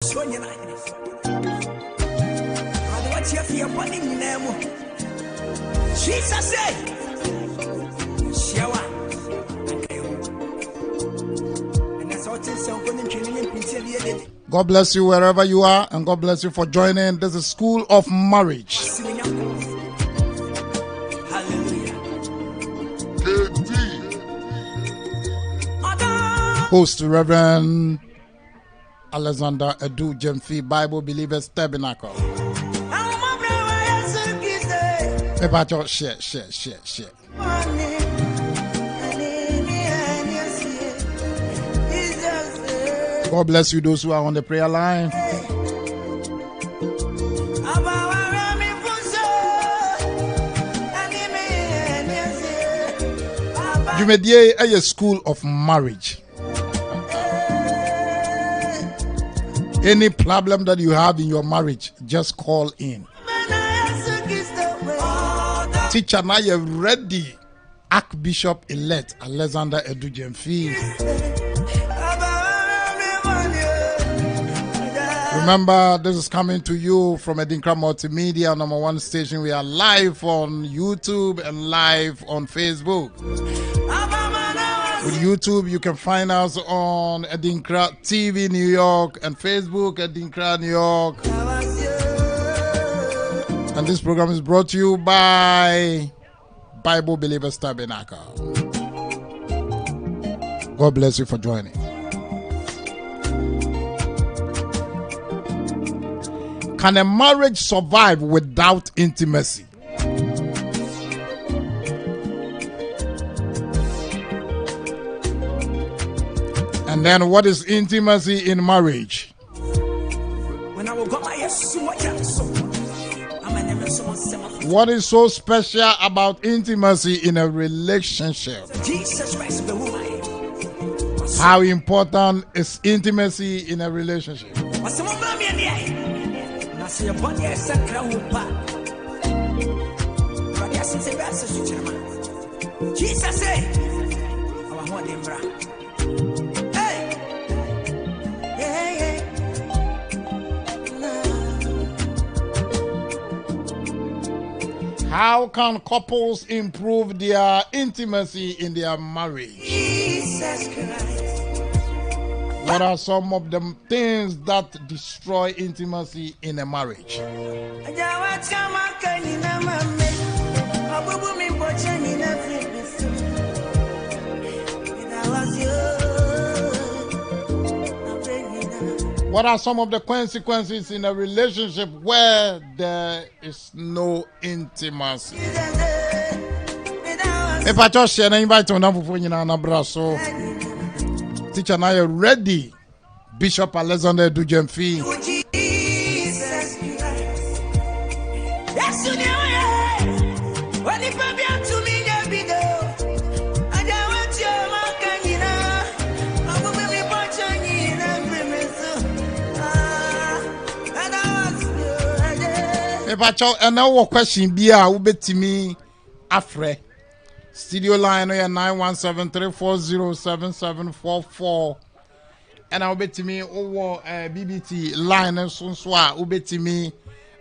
Jesus said, God bless you wherever you are, and God bless you for joining. This is School of Marriage. Host Reverend Alexander Edu Jemfi, Bible Believers Tabernacle. Share. God bless you, those who are on the prayer line. You may be a school of marriage. Any problem that you have in your marriage, just call in. Teacher, now you're ready. Archbishop-elect Alexander Edu Jemfi. Remember, this is coming to you from Edinkra Multimedia, #1 station. We are live on YouTube and live on Facebook. With YouTube, you can find us on Edinkra TV New York and Facebook Edinkra New York. And this program is brought to you by Bible Believers Tabernacle. God bless you for joining. Can a marriage survive without intimacy? And then what is intimacy in marriage? What is so special about intimacy in a relationship? How important is intimacy in a relationship? Jesus said, how can couples improve their intimacy in their marriage? Jesus Christ. What are some of the things that destroy intimacy in a marriage? What are some of the consequences in a relationship where there is no intimacy? If I just share, invite on so teacher, now you're ready. Bishop Alexander Edu Jemfi. And now question be ubetimi afre studio line 917-340-7744 and I ubetimi over BBT line so ubetimi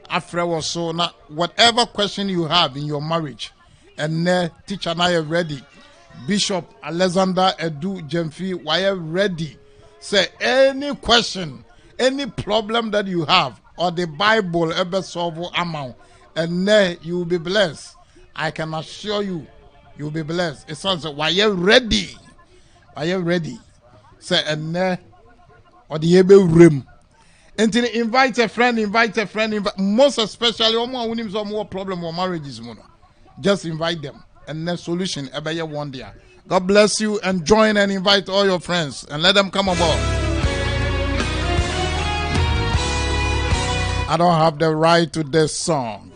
afre was so now whatever question you have in your marriage and teacher now ready. Bishop Alexander Edu Jemfi, why are ready? Say any question, any problem that you have, or the Bible ever solve amount, and then you will be blessed. I can assure you, you will be blessed. It sounds like, why you ready? Why you ready? Say and then or the able room. Until invite a friend, most especially who needs some more problem or marriages. Just invite them, and the solution ever you one day. God bless you, and join and invite all your friends and let them come aboard. I don't have the right to this song.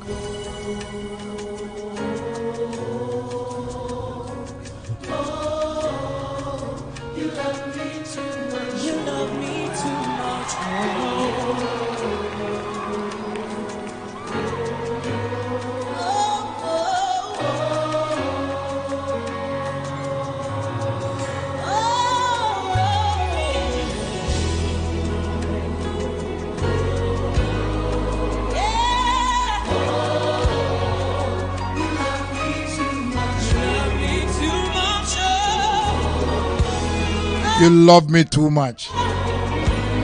You love me too much.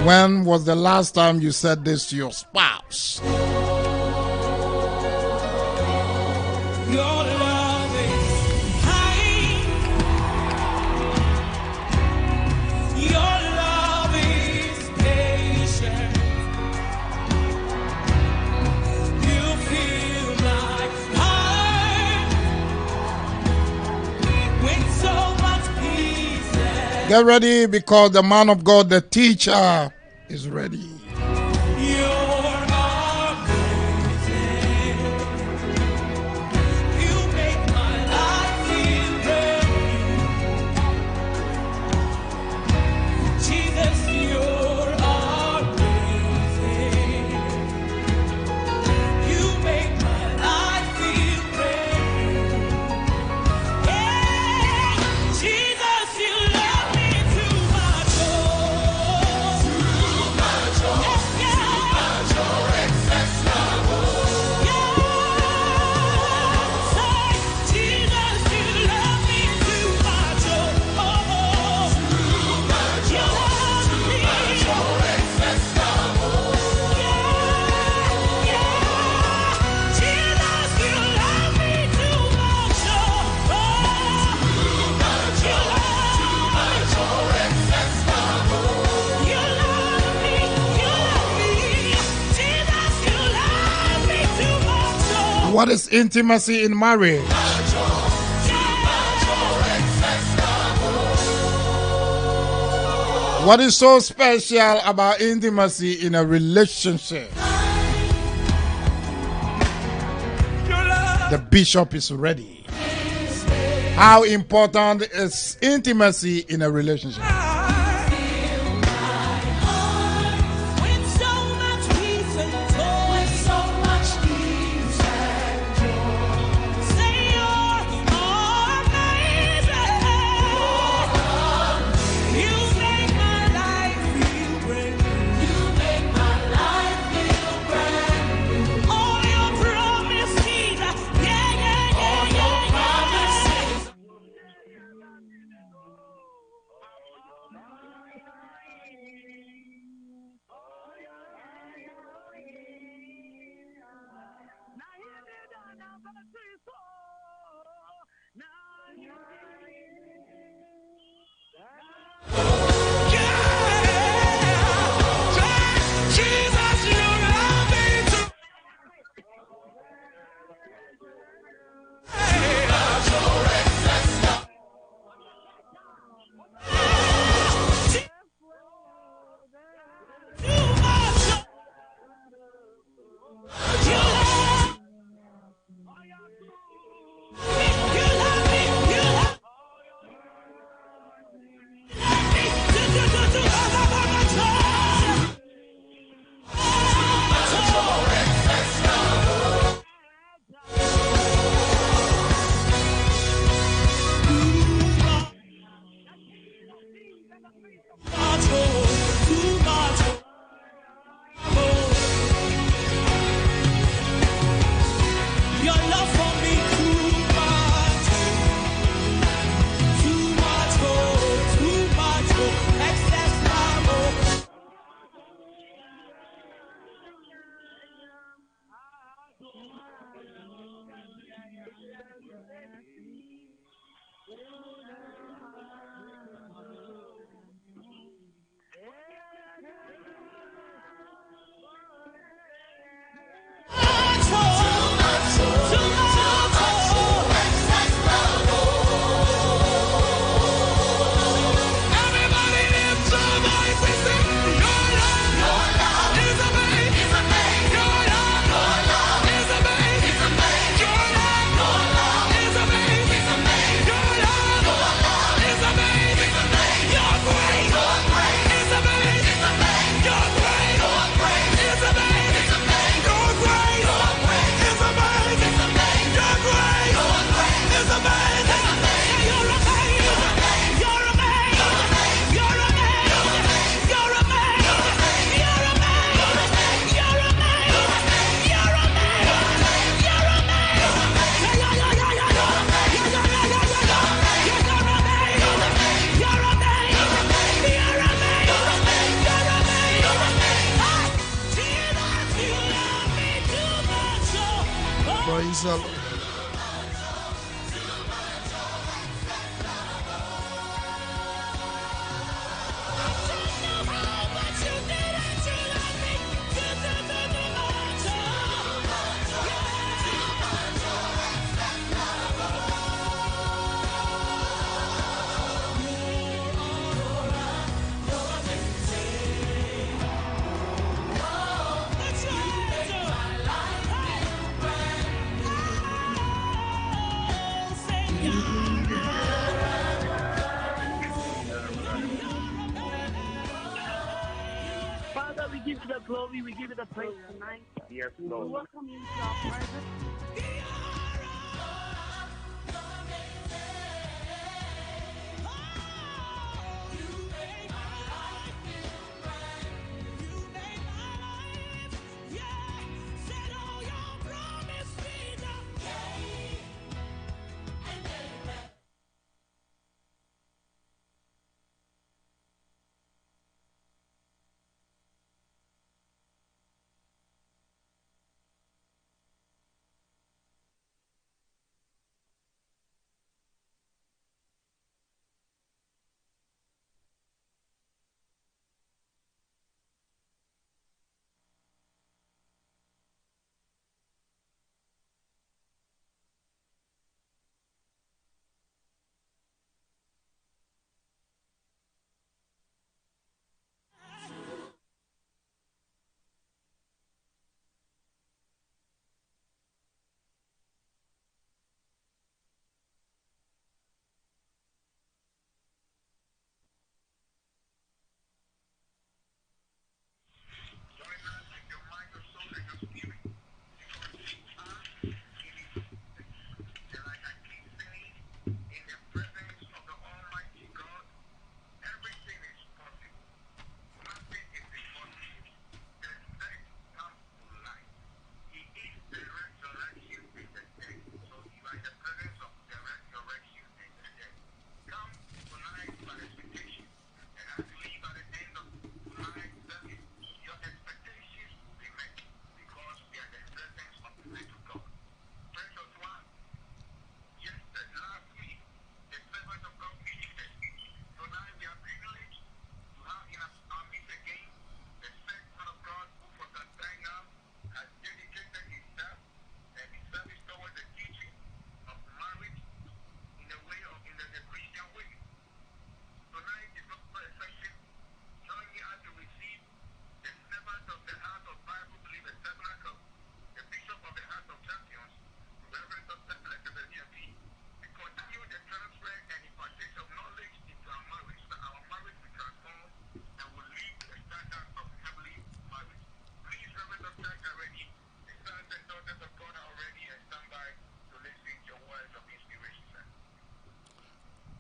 When was the last time you said this to your spouse? Get ready, because the man of God, the teacher, is ready. What is intimacy in marriage? What is so special about intimacy in a relationship? The bishop is ready. How important is intimacy in a relationship? Praise the Lord. Father, we give you the glory, we give you the praise tonight. Yes, We Lord. welcome you into our presence.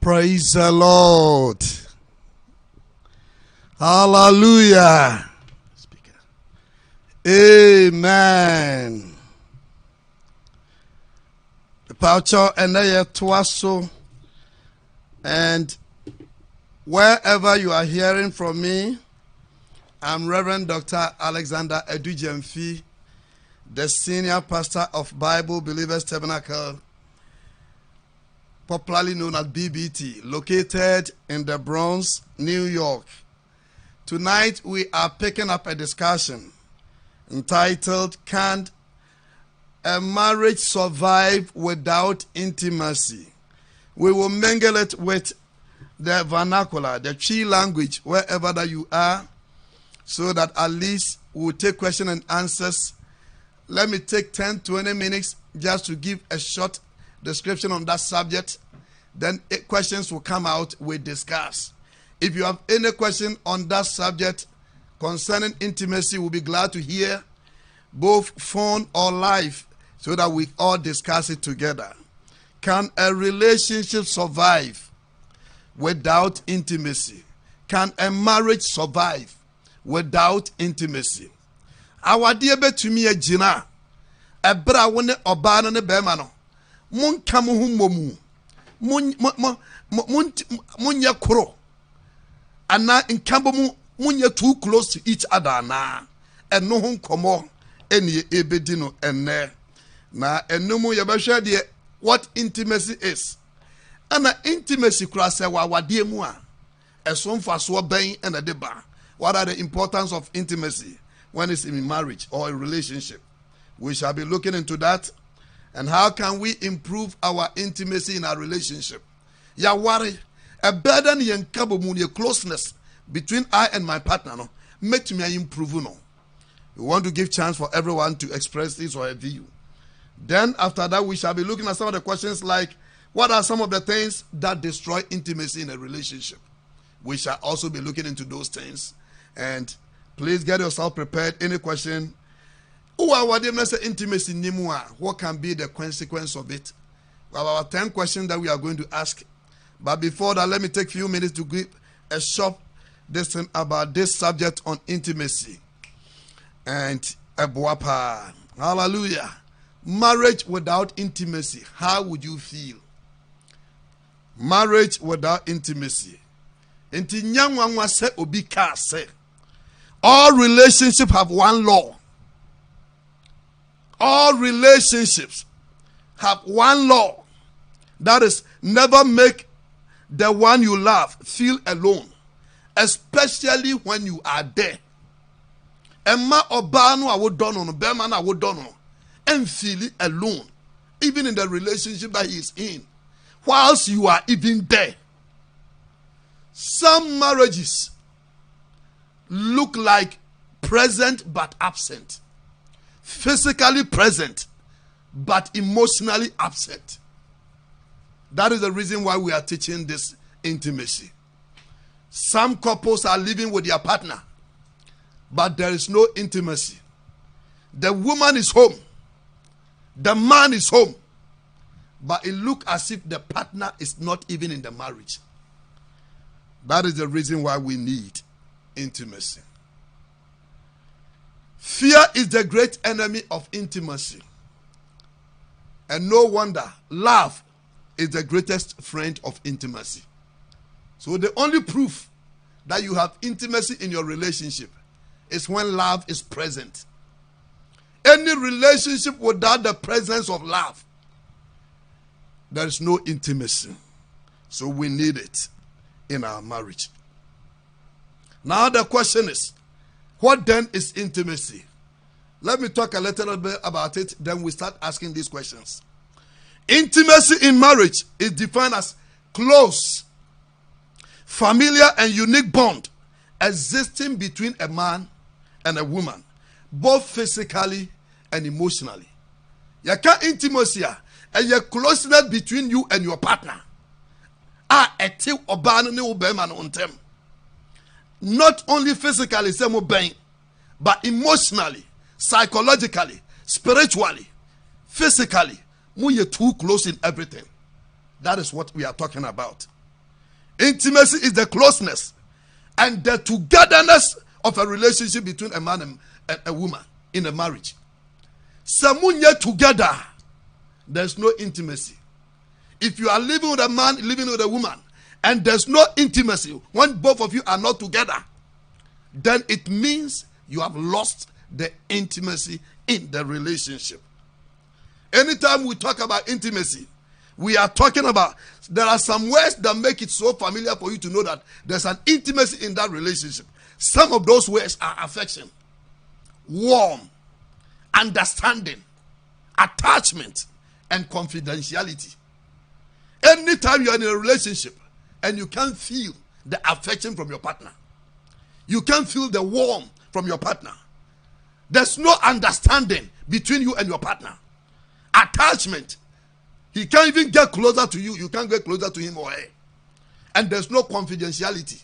Praise the Lord. Hallelujah. Amen. The Paucho and Twaso. And wherever you are hearing from me, I'm Reverend Dr. Alexander Edujemfi, the senior pastor of Bible Believers Tabernacle, popularly known as BBT, located in the Bronx, New York. Tonight we are picking up a discussion entitled, Can a Marriage Survive Without Intimacy? We will mingle it with the vernacular, the Twi language, wherever that you are, so that at least we'll take question and answers. Let me take 10-20 minutes just to give a short description on that subject. Then questions will come out, we discuss. If you have any question on that subject concerning intimacy, we'll be glad to hear, both phone or live, so that we all discuss it together. Can a relationship survive without intimacy? Can a marriage survive without intimacy? Our dear betumi agina ebra woni oba no ne bema no monka mo humomu munya koro ana nkambo mu munya too close to each other na eno ho nkomo eni ebedi no enne. Na enumu yebehwe de what intimacy is. Ana intimacy kura se wa wade mu a eso mfaso ben na de ba. What are the importance of intimacy when it's in marriage or a relationship? We shall be looking into that. And how can we improve our intimacy in our relationship? Ya worry, a burden yen kabomu ye closeness between I and my partner no make me improve no. We want to give chance for everyone to express his or her view. Then after that we shall be looking at some of the questions like what are some of the things that destroy intimacy in a relationship? We shall also be looking into those things. And please get yourself prepared. Any question? Intimacy nimua. What can be the consequence of it? We have our 10 questions that we are going to ask. But before that, let me take a few minutes to give a short discussion about this subject on intimacy. And a boapa. Hallelujah. Marriage without intimacy. How would you feel? Marriage without intimacy. Inti nyangwa se obi ka se. All relationships have one law. All relationships have one law. That is, never make the one you love feel alone, especially when you are there. Emma obano awodono no bema na awodono and feel alone, even in the relationship that he is in, whilst you are even there. Some marriages look like present but absent, physically present but emotionally absent. That is the reason why we are teaching this intimacy. Some couples are living with their partner, but there is no intimacy. The woman is home, the man is home, but it looks as if the partner is not even in the marriage. That is the reason why we need intimacy. Fear is the great enemy of intimacy. And no wonder, love is the greatest friend of intimacy. So the only proof that you have intimacy in your relationship is when love is present. Any relationship without the presence of love, there is no intimacy. So we need it in our marriage. Now the question is, what then is intimacy? Let me talk a little bit about it, then we start asking these questions. Intimacy in marriage is defined as close, familiar, and unique bond existing between a man and a woman, both physically and emotionally. You can intimacy and your closeness between you and your partner. Not only physically, but emotionally, psychologically, spiritually, physically. We are too close in everything. That is what we are talking about. Intimacy is the closeness and the togetherness of a relationship between a man and a woman in a marriage. Samunya together, there's no intimacy. If you are living with a man, living with a woman, and there's no intimacy, when both of you are not together, then it means you have lost the intimacy in the relationship. Anytime we talk about intimacy, we are talking about, there are some words that make it so familiar for you to know that there's an intimacy in that relationship. Some of those words are affection, warm, understanding, attachment, and confidentiality. Anytime you're in a relationship and you can't feel the affection from your partner, you can't feel the warmth from your partner, there's no understanding between you and your partner. Attachment, he can't even get closer to you, you can't get closer to him or her. And there's no confidentiality.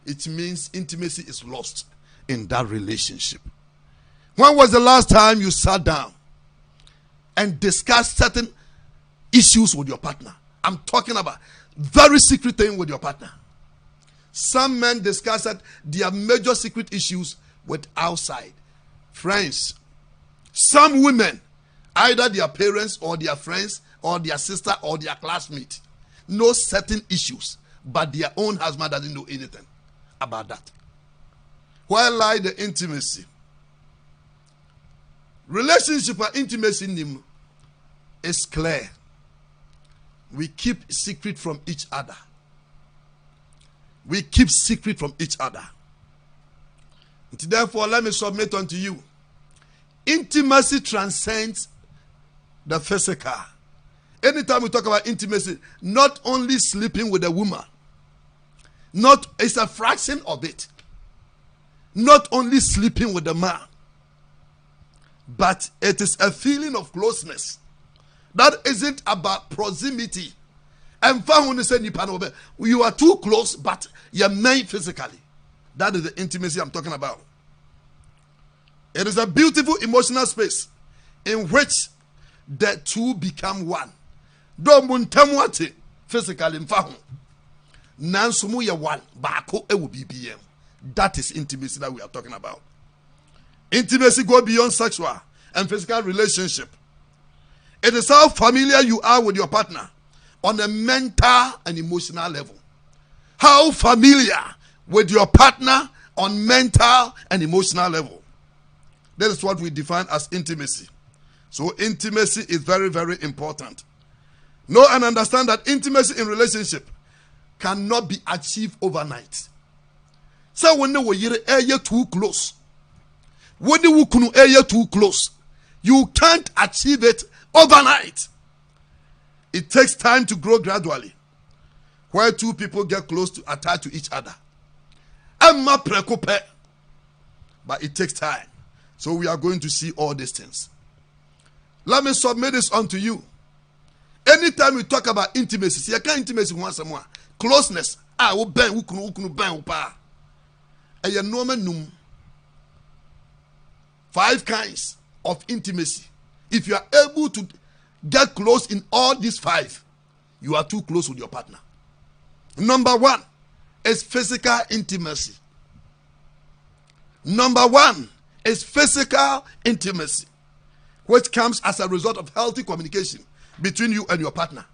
It means intimacy is lost in that relationship. When was the last time you sat down and discussed certain issues with your partner? I'm talking about very secret thing with your partner. Some men discuss their major secret issues with outside friends. Some women, either their parents or their friends or their sister or their classmate, know certain issues, but their own husband doesn't know anything about that. Where lie the intimacy? Relationship and intimacy nim is clear. We keep secret from each other. We keep secret from each other. Therefore, let me submit unto you. Intimacy transcends the physical. Anytime we talk about intimacy, not only sleeping with a woman, it's a fraction of it. Not only sleeping with a man, but it is a feeling of closeness that isn't about proximity. And you are too close, but you're made physically. That is the intimacy I'm talking about. It is a beautiful emotional space in which the two become one. Physically, one. That is intimacy that we are talking about. Intimacy goes beyond sexual and physical relationship. It is how familiar you are with your partner on a mental and emotional level. How familiar with your partner on mental and emotional level. That is what we define as intimacy. So intimacy is very, very important. Know and understand that intimacy in relationship cannot be achieved overnight. So when you're too close, when you're too close, you can't achieve it overnight. It takes time to grow gradually, where two people get close to attach to each other. But it takes time. So we are going to see all these things. Let me submit this unto you. Anytime we talk about intimacy, see, I can't intimacy once more. Closeness. Five kinds of intimacy. If you are able to get close in all these five, you are too close with your partner. Number one is physical intimacy. Number one is physical intimacy, which comes as a result of healthy communication between you and your partner.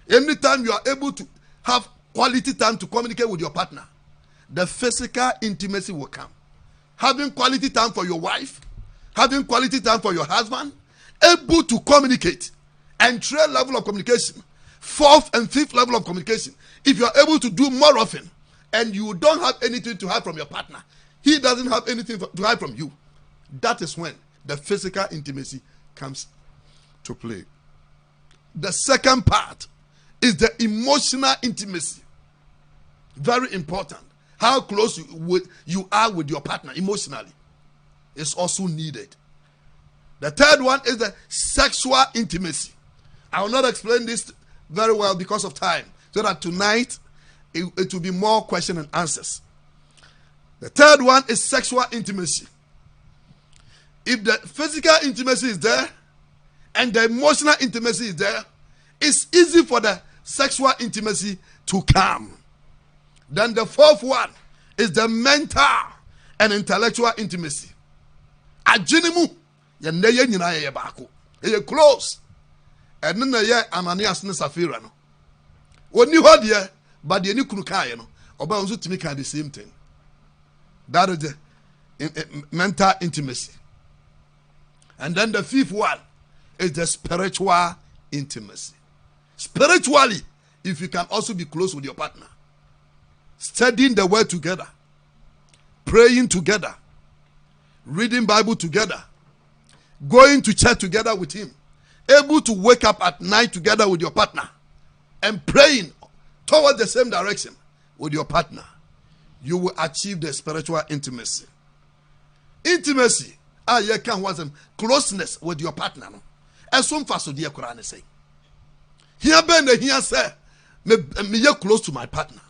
Anytime you are able to have quality time to communicate with your partner, the physical intimacy will come. Having quality time for your wife, having quality time for your husband, able to communicate, and third level of communication, fourth and fifth level of communication. If you are able to do more often, and you don't have anything to hide from your partner, he doesn't have anything to hide from you, that is when the physical intimacy comes to play. The second part is the emotional intimacy. Very important. How close you are with your partner emotionally is also needed. The third one is the sexual intimacy. I will not explain this very well because of time, so that tonight it will be more question and answers. The third one is sexual intimacy. If the physical intimacy is there and the emotional intimacy is there, it's easy for the sexual intimacy to come. Then the fourth one is the mental and intellectual intimacy. Ajinimu ya neye nyina ye baako. Ye close. And then ye Ananias ne Sapphira no. Oni ho de but the ni kunu kae no. Oba nso timi ka the same thing. That is the mental intimacy. And then the fifth one is the spiritual intimacy. Spiritually, if you can also be close with your partner, studying the word together, praying together, reading Bible together, going to church together with him, able to wake up at night together with your partner, and praying toward the same direction with your partner, you will achieve the spiritual intimacy. Intimacy, you can want some closeness with your partner. As soon as you Quran say, here ben here say, me close to my partner.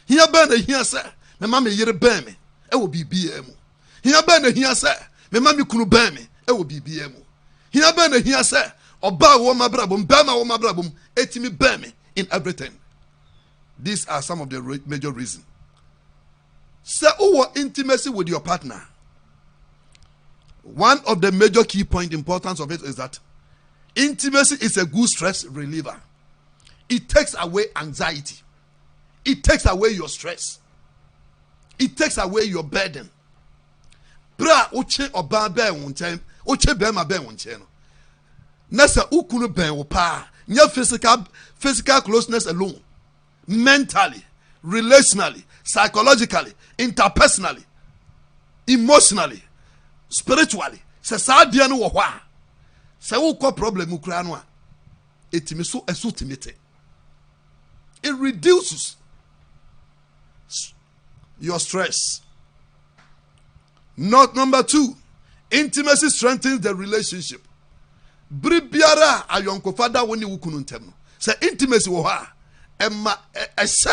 Here ben here say, me mama yere ben me, it will be BM. Here ben here say, me mama kunu ben me, it will be BM. Here ben here say, oba wo ma brabum, bema wo ma brabum, etimi ben me in everything. These are some of the major reasons. Say, intimacy with your partner. One of the major key point importance of it is that intimacy is a good stress reliever. It takes away anxiety. It takes away your stress. It takes away your burden. Bra uche oba be won time Oche bema ben woncheno. Nessa ukunu ben wopa. Nya physical closeness alone. Mentally, relationally, psychologically, interpersonally, emotionally, spiritually. Se sa dia no wo hɔ a. Se wo kɔ problem kura no a. Etimi so esutimete. It reduces your stress. Note number 2. Intimacy strengthens the relationship. Bribiara ayonko fada woni wukunu ntem no. Say intimacy wo ha emma ese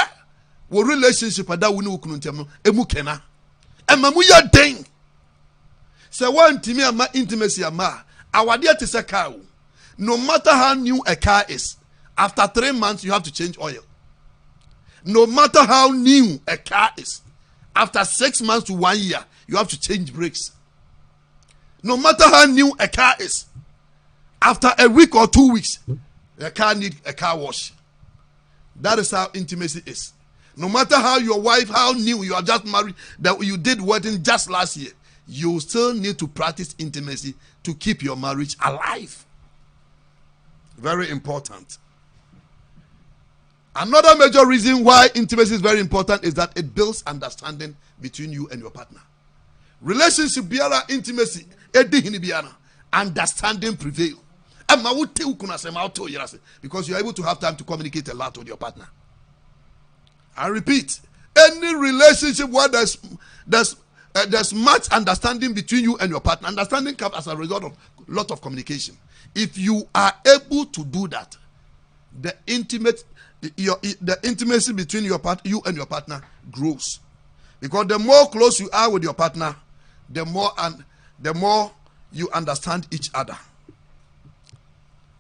wo relationship ada woni wukunu ntem no emu kena. Emma mu ya den. Say one timi ama intimacy ama awade te se car. No matter how new a car is, after 3 months you have to change oil. No matter how new a car is, after 6 months to 1 year, you have to change brakes. No matter how new a car is, after a week or 2 weeks, the car needs a car wash. That is how intimacy is. No matter how your wife, how new you are just married, that you did wedding just last year, you still need to practice intimacy to keep your marriage alive. Very important. Another major reason why intimacy is very important is that it builds understanding between you and your partner. Relationship biara intimacy understanding prevail. Because you are able to have time to communicate a lot with your partner. I repeat, any relationship where there's much understanding between you and your partner, understanding comes as a result of a lot of communication. If you are able to do that, the intimacy between you and your partner grows. Because the more close you are with your partner, the more you understand each other.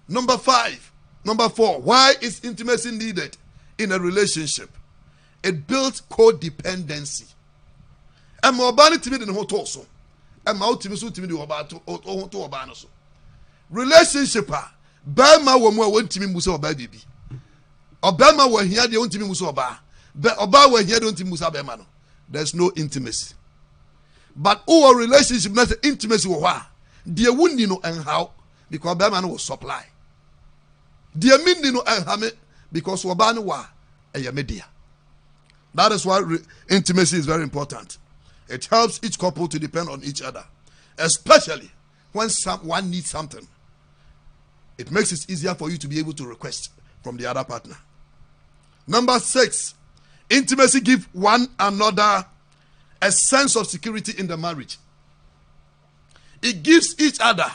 Number 4, why is intimacy needed in a relationship? It builds codependency. Relationship bema wo mu a wontimi musa oba bibi. Obama wo hia de wontimi musa oba. Oba wo hia de wontimi musa bema no. There's no intimacy. But our relationship na intimacy wo ha. De wunni no enhaw because bema no will supply. De minni no enhame because oba no wa eye media. That is why intimacy is very important. It helps each couple to depend on each other, especially when someone needs something. It makes it easier for you to be able to request from the other partner. Number 6, intimacy gives one another a sense of security in the marriage. It gives each other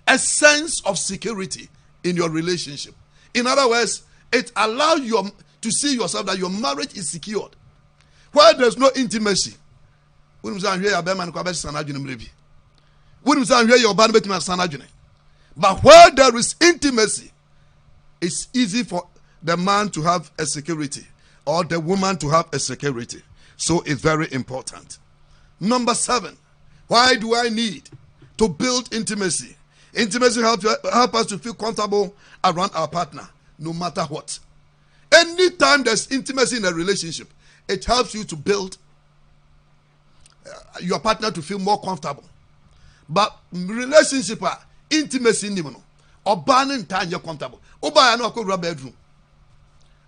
a sense of security in your relationship. In other words, it allows you to see yourself that your marriage is secured. Where there's no intimacy, but where there is intimacy, it's easy for the man to have a security or the woman to have a security. So it's very important. Number 7, why do I need to build intimacy? Intimacy help us to feel comfortable around our partner, no matter what. Anytime there's intimacy in a relationship, it helps you to build your partner to feel more comfortable. But relationship, intimacy, or banning time you're comfortable. Oba no ko bedroom.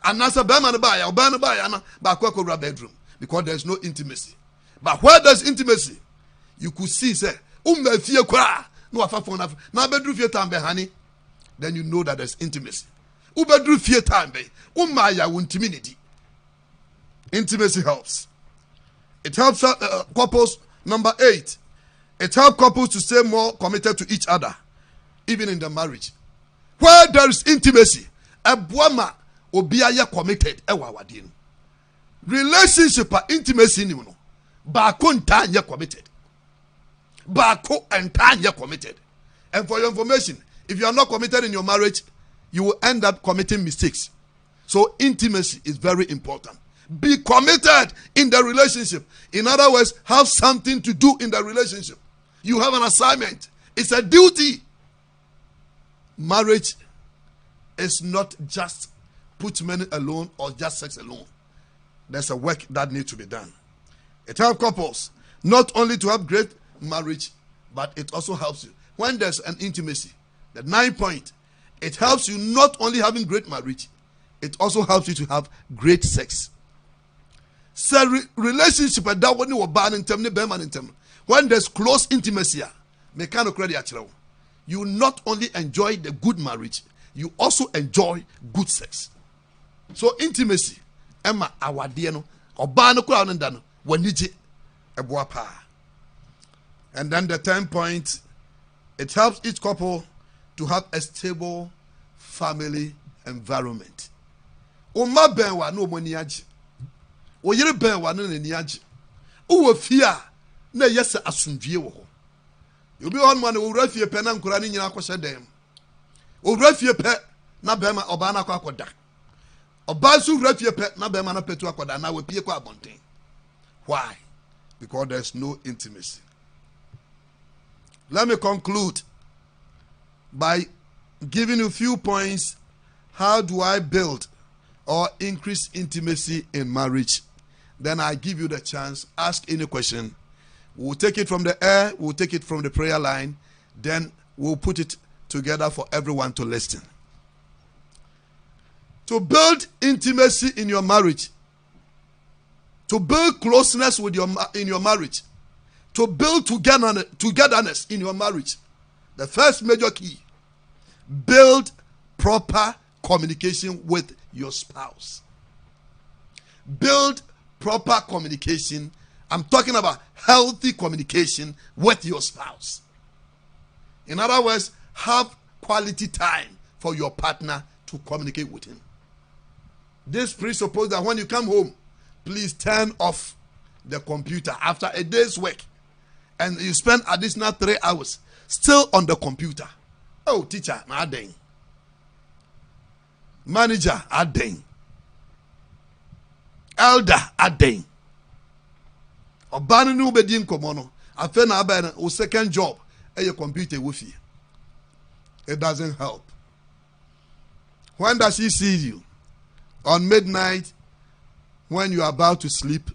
And nasa bema no buy, oba no buy na ba ko bedroom because there's no intimacy. But where there's intimacy, you could see say fie kwa no afa phone na bedroom fie time be honey, then you know that there's intimacy. Bedroom fie time be ya wontimini. Intimacy helps. It helps couples. Number 8, it helps couples to stay more committed to each other, even in the marriage. Where there is intimacy, a buama obiaya committed. Relationship intimacy ni no. Bako ntanya committed. Bako ntanya committed. And for your information, if you are not committed in your marriage, you will end up committing mistakes. So intimacy is very important. Be committed in the relationship. In other words, have something to do in the relationship. You have an assignment. It's a duty. Marriage is not just put men alone or just sex alone. There's a work that needs to be done. It helps couples not only to have great marriage, but it also helps you when there's an intimacy, the 9th point, it helps you not only having great marriage, it also helps you to have great sex. So relationship that when you ban in term, when there's close intimacy, you not only enjoy the good marriage, you also enjoy good sex. So intimacy, Emma awadieno, obano kwa nandano, wanije ebuapa. And then the 10th point, it helps each couple to have a stable family environment. Oma benwa no moniaji. Oyere benwa no niaji. Uwe fia na yese asundwie wo ho. Obi on man owura fie pe na nkura ni nyina akɔhyɛ dem. Owura fie pe na bema oba na akɔda. Oba su owura fie pe na bema na petu akɔda na we pie kɔ abonten. Why? Because there's no intimacy. Let me conclude by giving you a few points. How do I build or increase intimacy in marriage? Then I give you the chance. Ask any question. We'll take it from the air. We'll take it from the prayer line. Then we'll put it together for everyone to listen. To build intimacy in your marriage, to build closeness with in your marriage, to build togetherness in your marriage, the first major key, build proper communication with your spouse. Build proper communication. I'm talking about healthy communication with your spouse. In other words, have quality time for your partner to communicate with him. This presupposes that when you come home, please turn off the computer after a day's work and you spend additional 3 hours still on the computer. Oh, teacher, adeng. Manager, adeng. Elder, adeng. Obani nu bedi nkomono. Afe na abaya o second job your computer wifi. It doesn't help. When does she see you? On midnight, when you are about to sleep,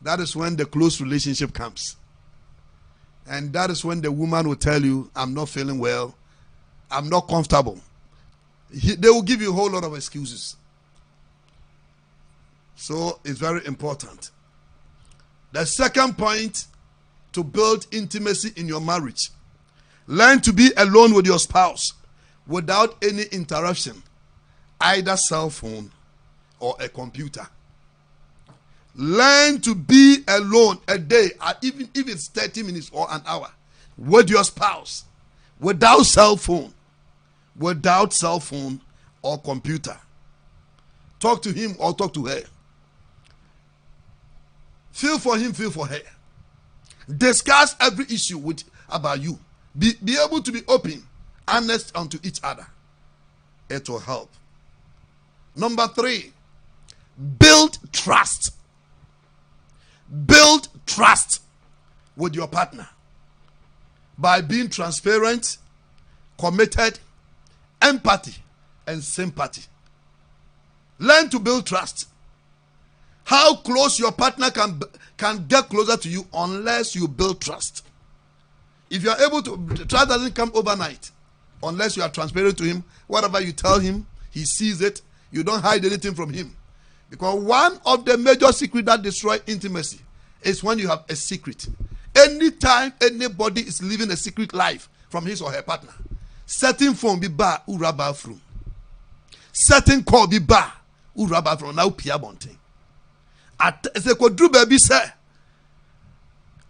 that is when the close relationship comes. And that is when the woman will tell you, I'm not feeling well, I'm not comfortable. They will give you a whole lot of excuses. So it's very important. The second point, to build intimacy in your marriage. Learn to be alone with your spouse without any interruption, either cell phone or a computer. Learn to be alone a day, even if it's 30 minutes or an hour, with your spouse, without cell phone or computer. Talk to him or talk to her. Feel for him, feel for her. Discuss every issue about you. Be able to be open, honest unto each other. It will help. Number 3, build trust. Build trust with your partner by being transparent, committed, empathy, and sympathy. Learn to build trust. How close your partner can get closer to you unless you build trust. If you are able to, trust doesn't come overnight unless you are transparent to him. Whatever you tell him, he sees it. You don't hide anything from him. Because one of the major secrets that destroy intimacy is when you have a secret. Anytime anybody is living a secret life from his or her partner, certain phone be bar ura bathroom, certain call be bar ura bathroom now pia bonting. At se kodru baby say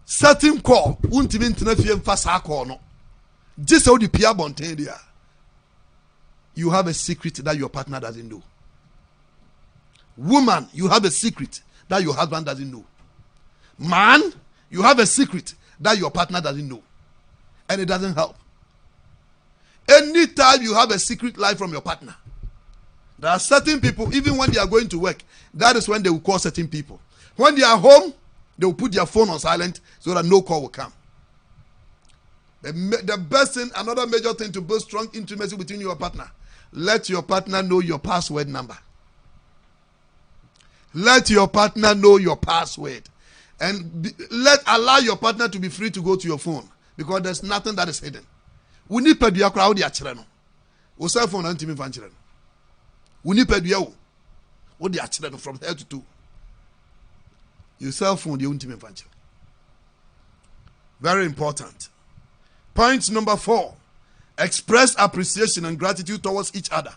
certain call untimi ntena fie mfa sa call no. Just how the pia bonting there. You have a secret that your partner doesn't know. Woman, you have a secret that your husband doesn't know. Man, you have a secret that your partner doesn't know. And it doesn't help. Anytime you have a secret life from your partner, there are certain people, even when they are going to work, that is when they will call certain people. When they are home, they will put their phone on silent so that no call will come. The best thing, another major thing to build strong intimacy between your partner, let your partner know your password number. Let your partner know your password. And allow your partner to be free to go to your phone. because there's nothing that is hidden. We need pedua crowd ya chere no. O cell phone antimi fan chere no. We need pedua o. What they chere no from head to toe. Your cell phone the antimi fan chere. Very important. Point number 4. Express appreciation and gratitude towards each other.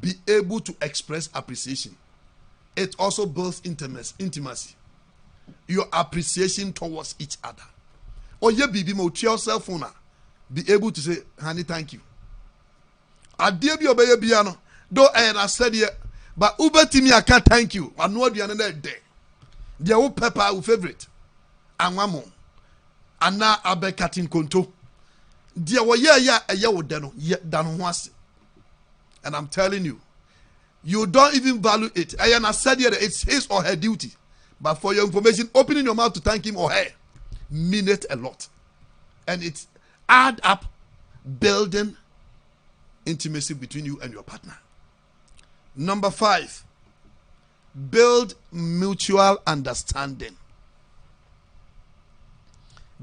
Be able to express appreciation. It also builds intimacy. Your appreciation towards each other. Or ye be mo your cell phone. Be able to say, honey, thank you. I dare be obey piano. Though I said here, but Uber to me, I can't thank you. I know the other day. The old pepper, our favorite. And one more. And now I be cutting conto. Dear, and I'm telling you, you don't even value it. I said here it's his or her duty. But for your information, opening your mouth to thank him or her mean it a lot. And it's add up, building intimacy between you and your partner. Number 5, build mutual understanding.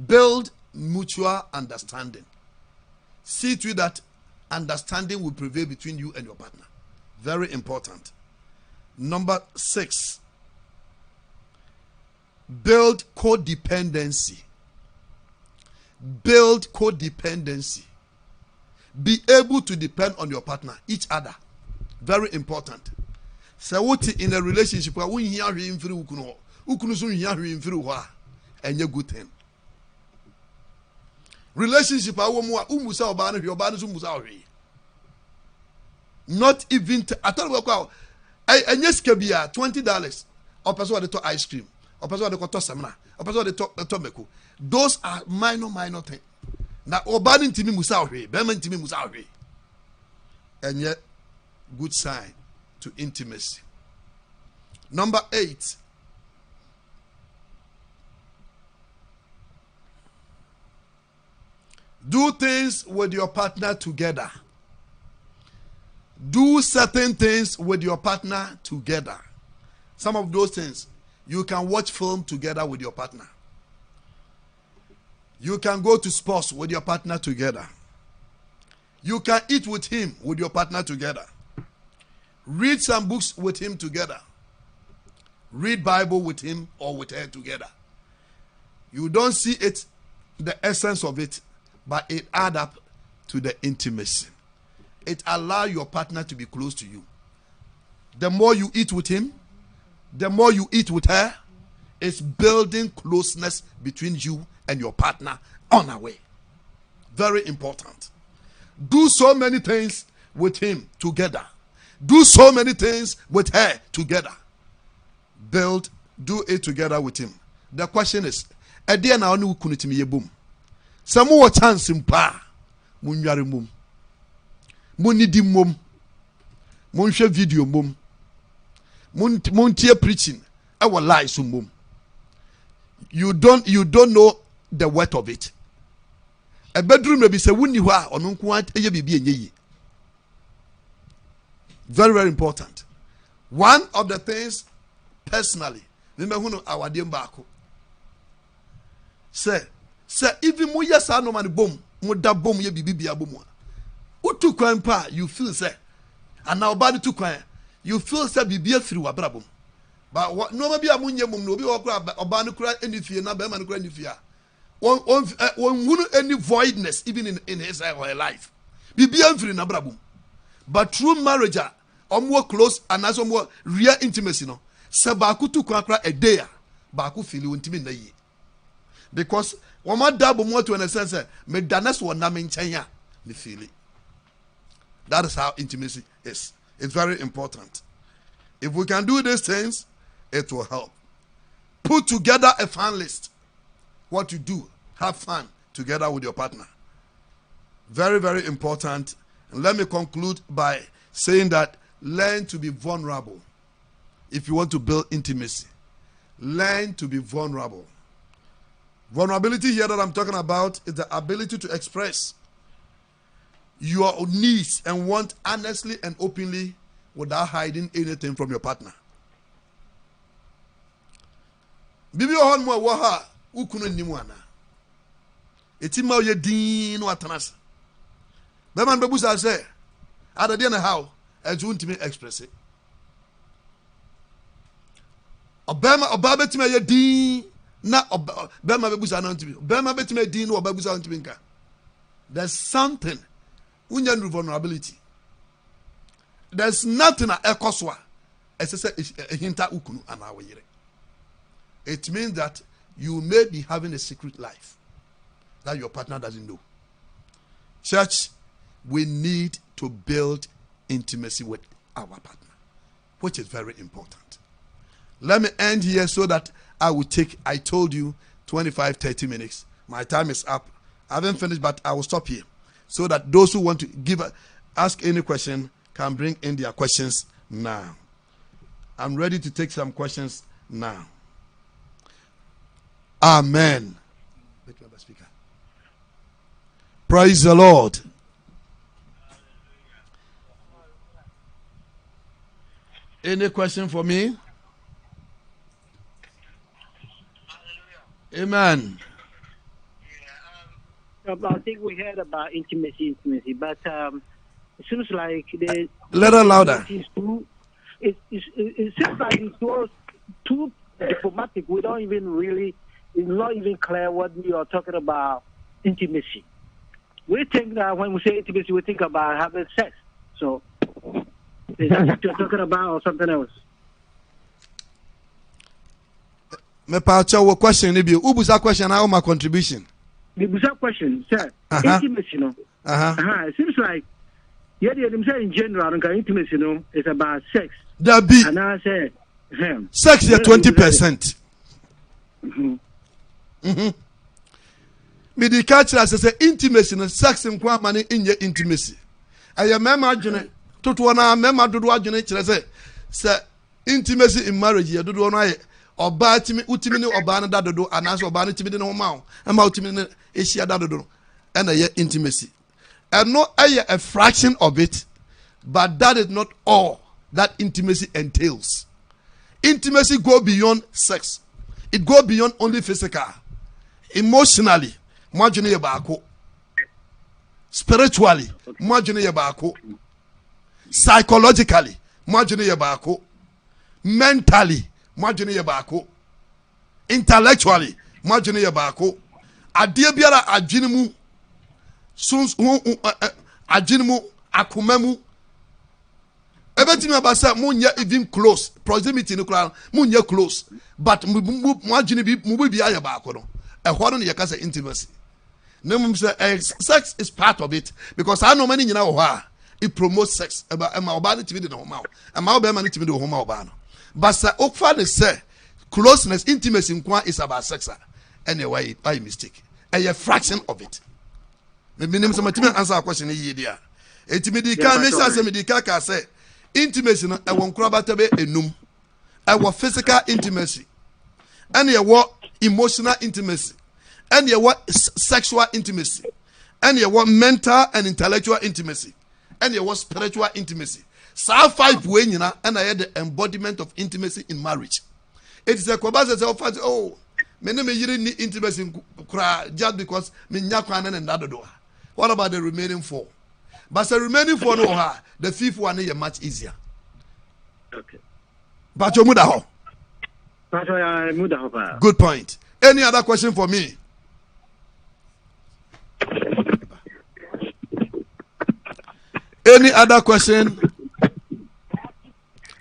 Build mutual understanding. See to it that understanding will prevail between you and your partner. Very important. Number 6, build codependency. Build codependency. Be able to depend on your partner, each other. Very important. So what in a relationship where we hear him through ukuno so hear him through and a good thing. Relationship umusa obana hwe obana so musa hwe. Not even I thought about enye sika bia $20 or person dey to ice cream or person dey to samina or person dey to meko. Those are minor things. Na obana ntimi musa hwe be man ntimi musa hwe. Enye good sign to intimacy. Number 8, do things with your partner together. Do certain things with your partner together. Some of those things, you can watch film together with your partner. You can go to sports with your partner together. You can eat with him, with your partner together. Read some books with him together. Read Bible with him or with her together. You don't see it, the essence of it, but it adds up to the intimacy. It allows your partner to be close to you. The more you eat with him, the more you eat with her, it's building closeness between you and your partner on a way. Very important. Do so many things with him together. Do so many things with her together. Do it together with him. The question is, Edia na onu kunitimi yebum. Samu wa chance mpa. Munware mum. Munidi mum. Munhwe video mum. Muntie preaching. Our lies mum. You don't know the worth of it. A bedroom may be se wuni hwa onu nko eye bibi enye yi. Very, very important. One of the things, personally, remember our dear Bako. Say, even mo yesa no man bom, mo da bom ye bibia bom. Utu kwan pa, you feel say, and now body to kwan, you feel say bibia through abrabom. But what no be amunye mum no be obanu kura enifie na be man kura enifia. One any voidness even in his or her life. Bibia free na abrabom. But true marriage are more close and as more real intimacy no. Se baku tu kwa a day baku feel intimi na ye. Because wama dabo mo to in a sense me danas wo na me nchenya me feel it. That is how intimacy is. It's very important. If we can do these things, it will help. Put together a fun list. What you do, have fun together with your partner. Very, very important. And let me conclude by saying that learn to be vulnerable. If you want to build intimacy, learn to be vulnerable. Vulnerability here that I'm talking about is the ability to express your needs and want honestly and openly without hiding anything from your partner. Bibi ohon mo wo ha ukunu nimu ana. Etima ye din no atanas. Beman bebusa say, ada dia na how as you want me express it. Obama betima ye din na Bema bebusa na ntimi. Bema betima din no obabusa ntimi nka. There's something unya vulnerability. There's nothing a ekoswa. Esese hinta ukunu ana awire. It means that you may be having a secret life that your partner doesn't know. Church, we need to build intimacy with our partner, which is very important. Let me end here so that I told you 25-30 minutes. My time is up. I haven't finished, but I will stop here so that those who want to ask any question can bring in their questions now. I'm ready to take some questions now. Amen. Praise the Lord. Any question for me? Amen. I think we heard about intimacy, but it seems like the little louder. It seems like it's too diplomatic. We don't even really. It's not even clear what we are talking about intimacy. We think that when we say intimacy, we think about having sex. So, is that what you're talking about or something else? Me pacha wo question nibi. Ubusa question how my contribution. The busa question, sir. Intimacy, no. It seems like in general, intimacy, no, is about sex. That be. And I say, sex is 20%. Me the culture as say intimacy no sex nkwa mane inye intimacy. Aye mema adwene toto na mema dodo adwene kire say intimacy in marriage ye dodo no aye oba timi utimi ne oba ne dadodo anaso oba ne timi ne ho ma ama utimi ne ehia dadodo no na ye intimacy. And no aye a fraction of it, but that is not all that intimacy entails. Intimacy go beyond sex. It go beyond only physical. Emotionally, mwajune ye baako. Spiritually, mwajune ye baako. Psychologically, mwajune ye baako. Mentally, mwajune ye baako. Intellectually, mwajune ye baako. Adie biara adwene mu adwene mu akoma mu ebetimi abasa munye even close proximity no kra munye close but mwajine bi mubi aye baako no ehwo no ye kasa intimacy no mum say sex is part of it because I know many nyina wo ha it promotes sex ema oba ne timi de no ma ema oba ema ne timi de ho ma oba no but say okfa ne say closeness intimacy nkwa is about sex anyway by mistake a fraction of it me minim some timi answer question yi dia etimi di ka me say me di ka say intimacy no e won kura batabe enum e wo physical intimacy and e wo emotional intimacy and e wo sexual intimacy and e wo mental and intellectual intimacy and e wo spiritual intimacy so 5 way nyina and I had the embodiment of intimacy in marriage. It is a kwabase say oh me ne me yiri ni intimacy kura just because me nya kwan na ndadodo. What about the remaining 4? But the remaining 4 no ha, the 5th one is much easier. Okay. But you muda ho. Good point. Any other question for me? Any other question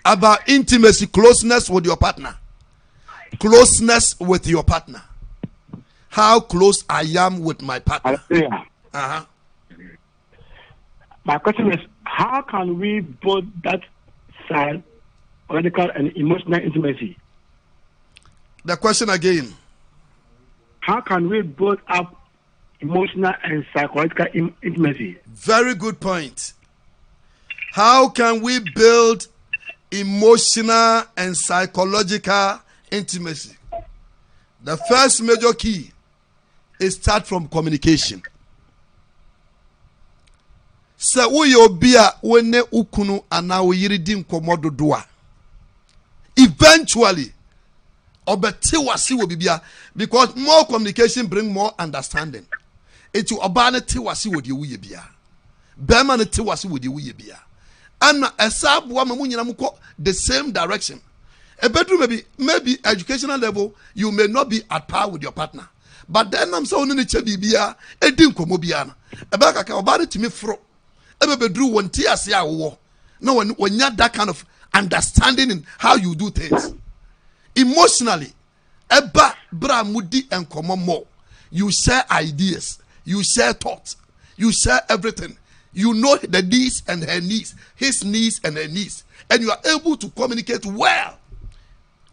about intimacy, closeness with your partner? Closeness with your partner. How close I am with my partner. My question is, how can we build that psychological and emotional intimacy? The question again. How can we build up emotional and psychological intimacy? Very good point. How can we build emotional and psychological intimacy? The first major key is start from communication. So we obia wene ukunu ana oyiri di nkomo dodo a eventually obete wasi wo bibia because more communication bring more understanding. Eti oba ne te wase wo de wuye bia. Bema ne te wase wo de wuye bia. Ana esaboa ma munyina mukọ the same direction. A bedroom maybe educational level you may not be at par with your partner. But then I'm so only chebi bia e din komo bia na. E ba kaka oba ne timi fro. E be bedru won ti ase a wo. No when you have that kind of understanding in how you do things. Emotionally, eba bra mudi and komo more. You share ideas, you share thoughts, you share everything. You know the needs and her needs, his needs and her needs, and you are able to communicate well.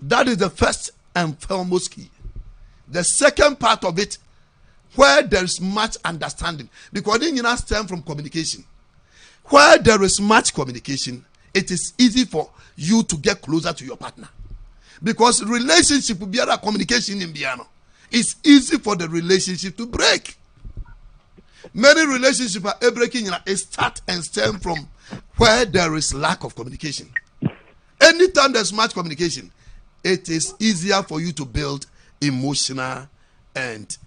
That is the first and foremost key. The second part of it, where there is much understanding, because then you stem from communication. Where there is much communication, it is easy for you to get closer to your partner. Because relationship will be other communication in piano. It's easy for the relationship to break. Many relationships are breaking. It start and stem from where there is lack of communication. Anytime there's much communication, it is easier for you to build emotional and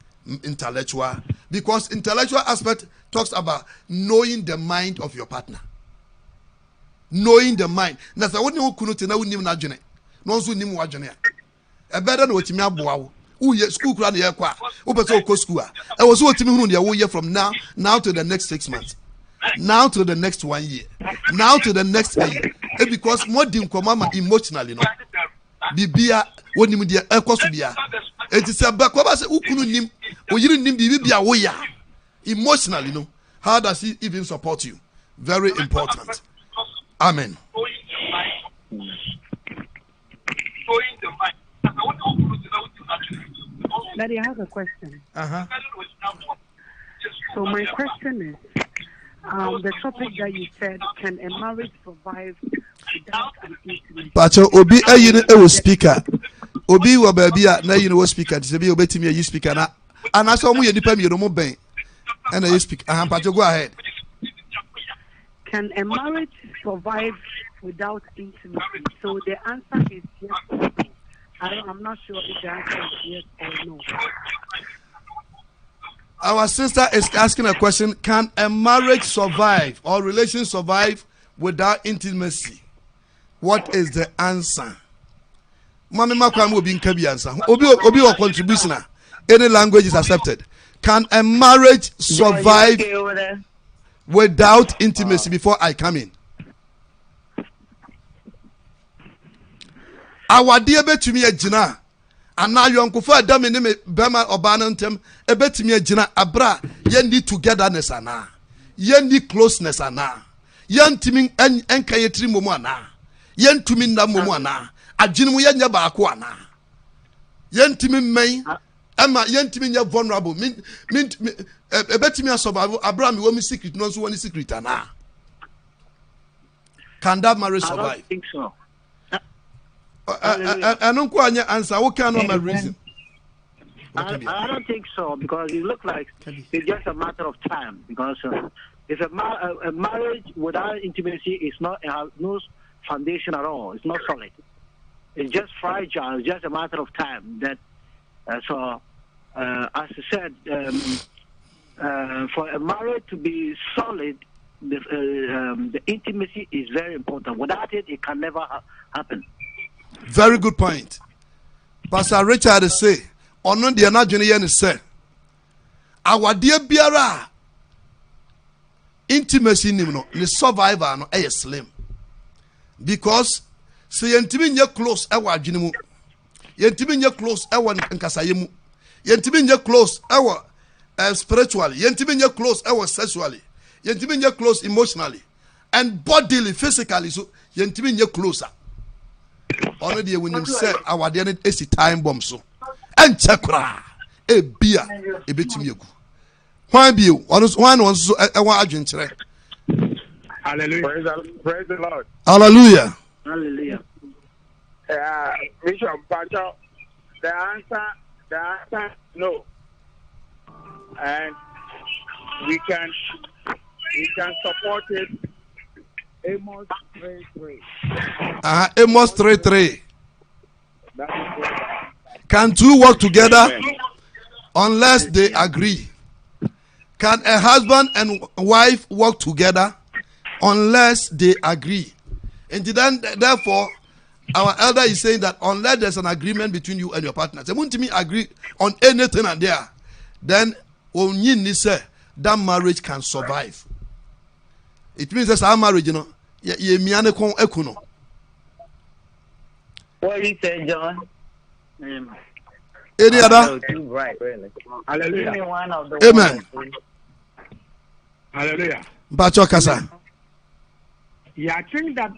intellectual, because intellectual aspect talks about knowing the mind of your partner. Knowing the mind. Na sa woni okunuti na wonim na dwene. No nso nim wa dwene a. E better na otimi aboa wo. Uye school kura na ye kwa. Wo pese okọ school a. E wo so otimi hunu de wo ye from now to the next 6 months. Now to the next 1 year. Now to the next year. Because more dim komama emotionally no. Bibia wonim de ekoso bia. It is a back over say ukunu nim oyiri nim bibia wo ya. Emotionally no. How does he even support you? Very important. Amen. Daddy, I have a question. Uh-huh. So my question is, the topic that you said, can a marriage survive without an intimacy? Pacho obi ayin e wo speaker. Obi wo ba bia na yin wo speaker. Say be obetimi ayi speaker na. Anaso mu ye nipa mi no ben. And you speak. Pacho, go ahead. Can a marriage survive without intimacy? So the answer is yes. I'm not sure if the answer is yes or no. Our sister is asking a question. Can a marriage survive or relation survive without intimacy? What is the answer? Mami makwam will be in Kabi answer. Obi or contribution. Any language is accepted. Can a marriage survive without intimacy before I come in? Our dear betumi agina ana yonkofa adam ne me bema oba no ntem e betumi agina abra ye need togetherness ana ye need closeness ana ye ntimi enka ye tiri momu ana ye ntumi nna momu ana agine mu ye nya baako ana ye ntimi men ama ye ntimi nya vulnerable e betumi asurvive abra me wo mi secret no so woni secret ana. Can that marriage survive? I don't think so. I don't quite answer. What kind of reason? I don't think so, because it looks like it's just a matter of time. Because if a marriage without intimacy is not no foundation at all, it's not solid. It's just fragile. It's just a matter of time. That as I said, for a marriage to be solid, the intimacy is very important. Without it, it can never happen. Very good point. Pastor Richard say, "Ono de na dwene ye ne say, awade biara intimacy nim no, the survivor no e slim. Because say yentimi nye close e wa adwene mu. Yentimi nye close e wa nkasaye mu. Yentimi nye close e wa spiritually. Yentimi nye close e wa sexually. Yentimi nye close emotionally and bodily, physically. So yentimi nye closer. Already when you say our dear is time bomb so and chakra a beer a bit me go. Why be you? One was a agent. Hallelujah. Praise the Lord. Hallelujah. Hallelujah. Bishop Pacho, the answer no. And we can support it. Amos 3:3. Amos 3:3. Can two work together unless they agree? Can a husband and wife work together unless they agree? And then, therefore, our elder is saying that unless there's an agreement between you and your partner, they won't me agree on anything and there, then that marriage can survive. It means that our marriage, What do you say, John? Any other? Right, really. Hallelujah. Give me one of the Amen. ones, Hallelujah. Bacho Kasa. Yeah, I think that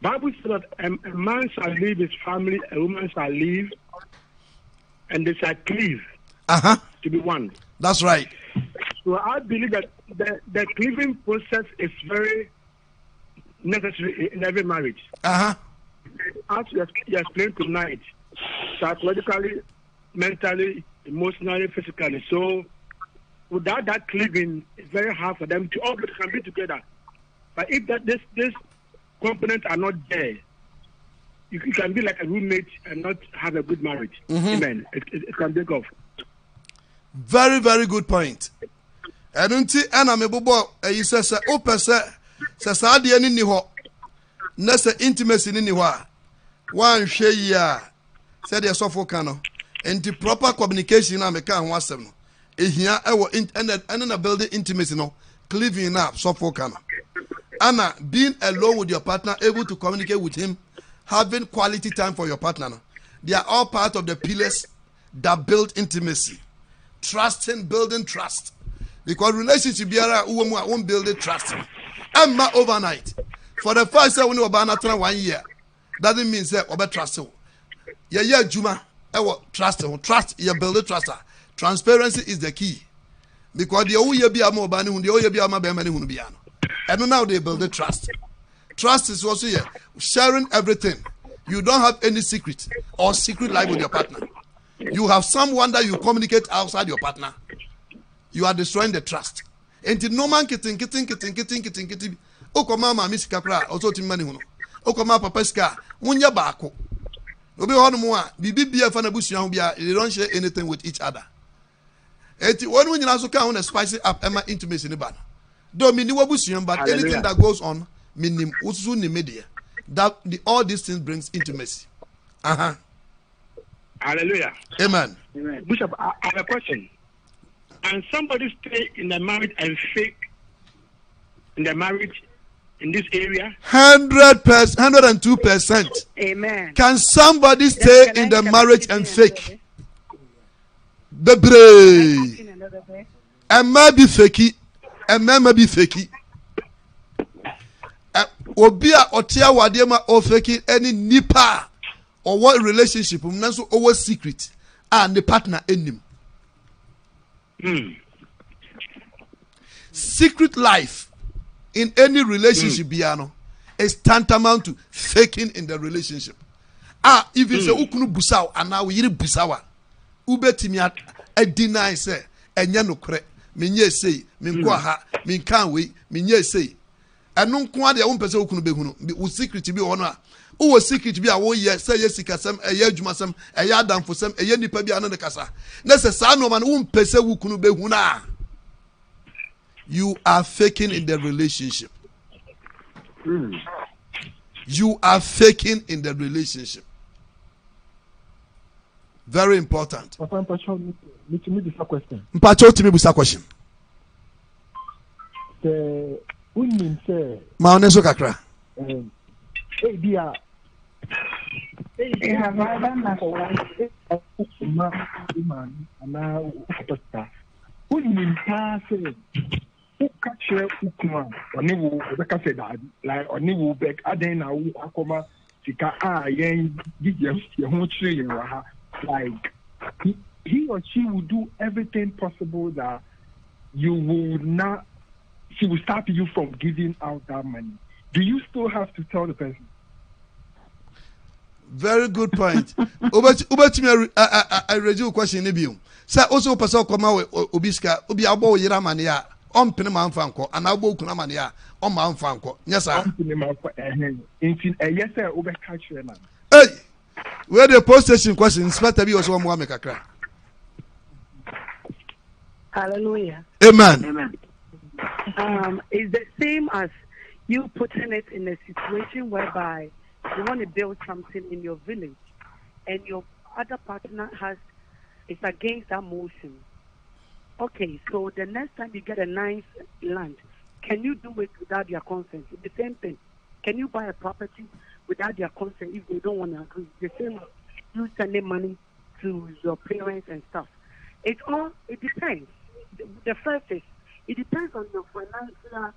Bible says that a man shall leave his family, a woman shall leave, and they shall cleave to be one. That's right. So I believe that the cleaving process is very necessary in every marriage. As you explained tonight, psychologically, mentally, emotionally, physically. So without that cleaving, it's very hard for them to all can be together. But if this components are not there, you can be like a roommate and not have a good marriage. Amen. It can break off. Very, very good point. I don't see any you say Sasadi any niho. Nessa intimacy in niwa. One share said the sophocano. And the proper communication I make one seven. Here I will and building intimacy no. Cleaving up sophocano. Anna, being alone with your partner, able to communicate with him, having quality time for your partner. They are all part of the pillars that build intimacy. Trusting, building trust. Because relationship won't build it trust. Emma overnight. For the first time when you about 1 year, doesn't mean say over trust. Yeah, Juma. Trust. Trust. You build it trust. Transparency is the key. Because the old year be a more banning, the old year be a more banning. And now they build the trust. Trust is also here. Sharing everything. You don't have any secret or secret life with your partner. You have someone that you communicate outside your partner. You are destroying the trust. And no man kitting. Oko mama miss capra, also to money. Oko ma papaska, munya bako. Obi on moi, bibi fanabusia, they don't share anything with each other. And when you also count spicy up Emma intimacy in the banner. Though mini wabusian, but anything that goes on, minim usuni media. That all these things brings intimacy. Hallelujah. Amen. Bishop, I have a question. Can somebody stay in the marriage and fake in the marriage in this area? 100%, 102%. Amen. Can somebody stay in the marriage and fake? The brave. And maybe fakey. And maybe fakey. Obia otia wadema or fakey any nipa or what relationship so over secret and the partner in him. Secret life in any relationship biano is tantamount to faking in the relationship. If it's a ukunu busao and now we busawa ubetimi a deny say enya no kre menye say menkwa ha menkan we menye say eno nko ade wo mpese ukunu behunu wo secret bi wono a wo secret bi a wo ye say yesikasem eye adwumasem eye adamfosem eye nipa bi ano de kasa na se sa no man wo mpese ukunu behunu a you are faking in the relationship. You are faking in the relationship. Very important. Mpacho, me this question. Mpacho, to me this question. The women say. Ma oneso kakra. Have I done that for one? Women say. Catch ukuma oni wo beka say that like oni wo back aden na wo akoma sika yen gige ye ho chire ye wa ha like he or she will do everything possible that you will not she will stop you from giving out that money. Do you still have to tell the person? Very good point. Ubetimi I read you question ni biom. Say also person koma we obiska obi abo yira mane ya on pene man fanko and abo kuna mane ya on man fanko. Yes sir. On pene man for in yes sir obe catch you na. Hey. Where the post station question inspector bi also mo amekakra. Hallelujah. Amen. It's the same as you putting it in a situation whereby you want to build something in your village and your other partner is against that motion. Okay, so the next time you get a nice land, can you do it without their consent? It's the same thing. Can you buy a property without their consent if they don't want to agree? The same as you sending money to your parents and stuff. It depends. The first is, it depends on your financial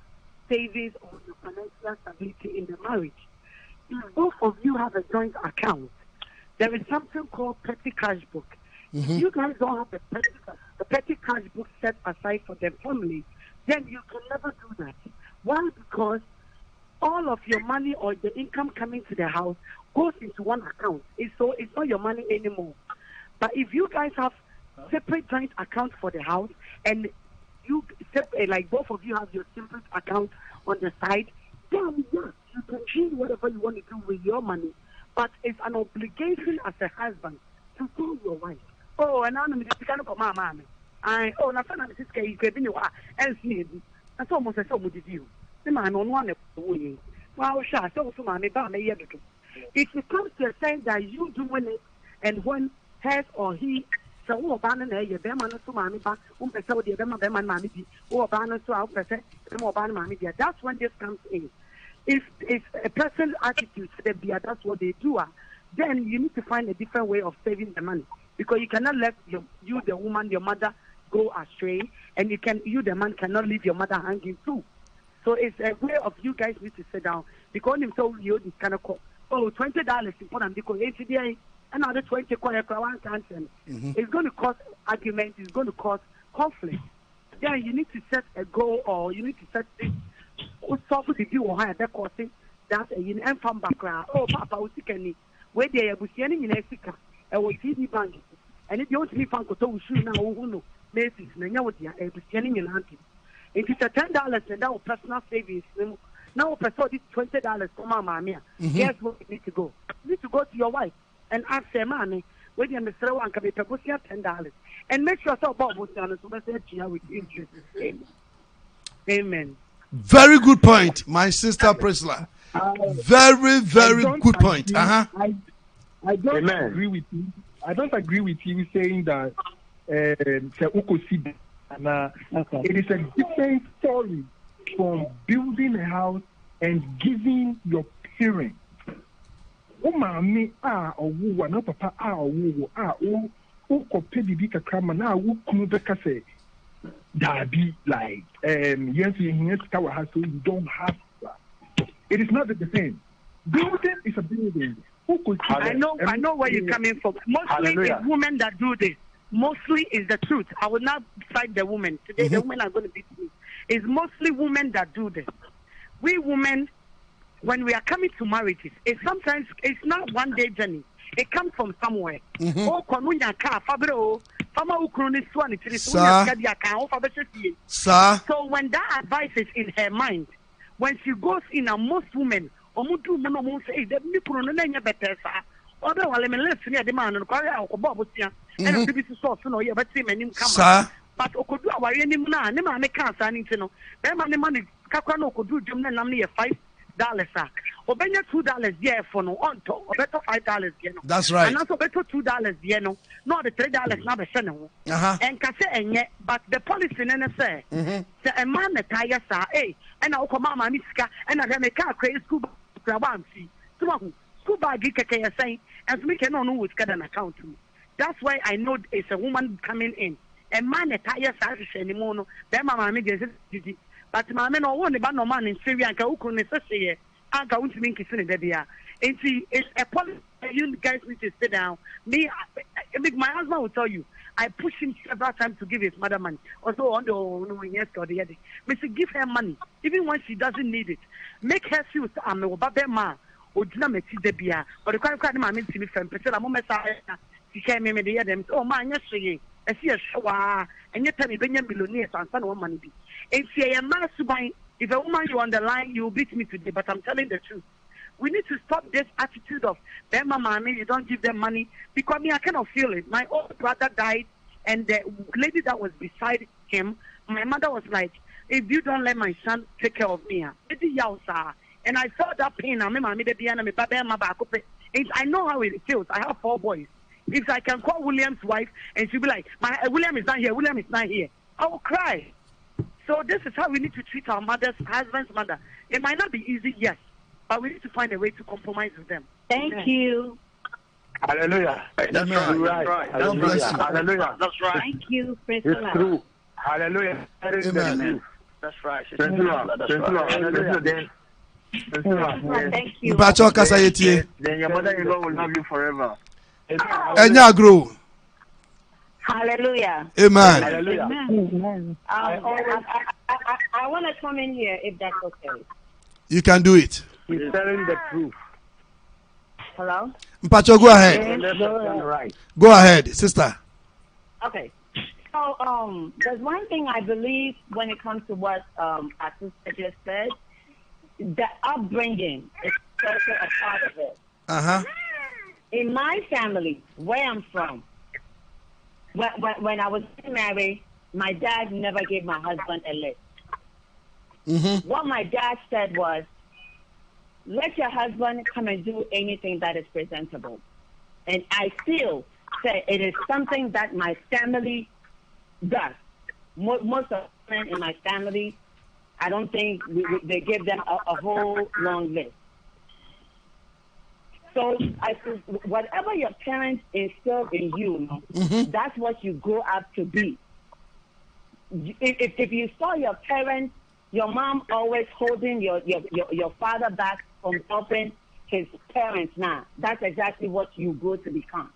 savings or your financial stability in the marriage. If both of you have a joint account, there is something called petty cash book. If you guys don't have the petty cash book set aside for the family, then you can never do that. Why? Because all of your money or the income coming to the house goes into one account. It's not your money anymore. But if you guys have separate joint accounts for the house and you like both of you have your separate account on the side, then yes, you can choose whatever you want to do with your money. But it's an obligation as a husband to tell your wife, oh, and I'm just going to come, mama. Oh, na sana mi sister you could be no else need. That's almost a so much you. The man on one way. Wow, sha, so mommy ba me yedo. If it comes to a saying that you doing it and when hers or he so wo ba na ye be man so mommy ba pese wo de be man mommy bi wo ba na so pese be mo ba na mommy bi. That's when this comes in. If a person's attitude to the beer, that's what they do, then you need to find a different way of saving the money. Because you cannot let you the woman, your mother, go astray, and you the man cannot leave your mother hanging too. So it's a way of you guys need to sit down. Because him told you this kind of call, oh, $20 important because ATDA another 20 one cancel. It's going to cause arguments, it's going to cause conflict. Then you need to set a goal or you need to set this. So the view or higher causing that in and from background. Oh, Papa was sick where they were standing in Africa and was TD bank. And if you want to be found to shoot now, who know, Macy's, Nanyawadia, and was standing in Auntie. If it's a $10 and that personal savings, now per so this $20 for Mama Mia. Guess where you need to go? You need to go to your wife and ask her money. Where you Mr. One can be $10 and make sure so Bob was done to message you with interest. Amen. Very good point, my sister Priscilla. Very, very good point. I don't agree with you. I don't agree with you saying that it is a different story from building a house and giving your parents. Umami or woo, no papa or woo, who could pay the big crama now, who could say. Dabi like yes, you don't have that. It is not the same. Building is a building. I know where you're coming from. Mostly it's women that do this. Mostly is the truth. I will not fight the women. Today the women are going to beat me. It's mostly women that do this. We women, when we are coming to marriages, it's not one day journey. It comes from somewhere. Oh, konunya ka fabro. Sir. So when that advice is in her mind, when she goes in, most women, say, better, other women live near the man and sir. But Okodu our any man, never make us anything. Then money Kakano could do Jumna $5. Obenya $2 there for no on top, or better $5 yen. That's right. And also better $2 yen, not the $3 now the channel. And Kase and yet, but the policy in say, a man that tires are and I'll come my miska and I make a crazy school grabancy. School bag saying, as we cannot know who's got an account to me. That's why I know it's a woman coming in. A man that tires anymore, then my mammy gets it. But my men are one about no man in Syria and Kaukun necessary. I go to make it. It's a policy. You guys need to sit down. My husband will tell you. I push him several times to give his mother money. Also, on the yes or the other. But give her money, even when she doesn't need it. Make her feel I'm a baby man. Or do not make it be. But the kind of man to me from Priscilla, Mama, she came in the other. Oh, man, yes, she I see a shower, and yet tell me, Benjamin Billionaires and son of money. If you're a man to buy, if a woman you on the line, you will beat me today, but I'm telling the truth. We need to stop this attitude of, then mama, you don't give them money, because me, I cannot feel it. My old brother died, and the lady that was beside him, my mother was like, if you don't let my son take care of me, and I felt that pain. I know how it feels. I have 4 boys. If I can call William's wife and she'll be like, William is not here, William is not here, I will cry. So this is how we need to treat our husband's mother. It might not be easy, yes, but we need to find a way to compromise with them. Thank you. Hallelujah. That's right. God bless you. Hallelujah. That's right. Thank you. Praise It's true. Hallelujah. Amen. That's right. Thank you, Lord. Thank you, Lord. Hallelujah. Thank you. Mpacho kasa yetie. Then your mother-in-law will love you forever. Enya grow. Hallelujah. Amen. Hallelujah. Amen. I want to come in here if that's okay. You can do it. He's telling the truth. Hello? Mpacho, go ahead. Right. Go ahead, sister. Okay. So there's one thing I believe when it comes to what our sister just said. The upbringing is also a part of it. In my family, where I'm from, when I was married, my dad never gave my husband a list. What my dad said was, let your husband come and do anything that is presentable. And I still say it is something that my family does. Most of the men in my family, I don't think they give them a whole long list. So I think whatever your parents instill in you, that's what you grow up to be. If you saw your parents, your mom always holding your father back from helping his parents now, that's exactly what you grow to become.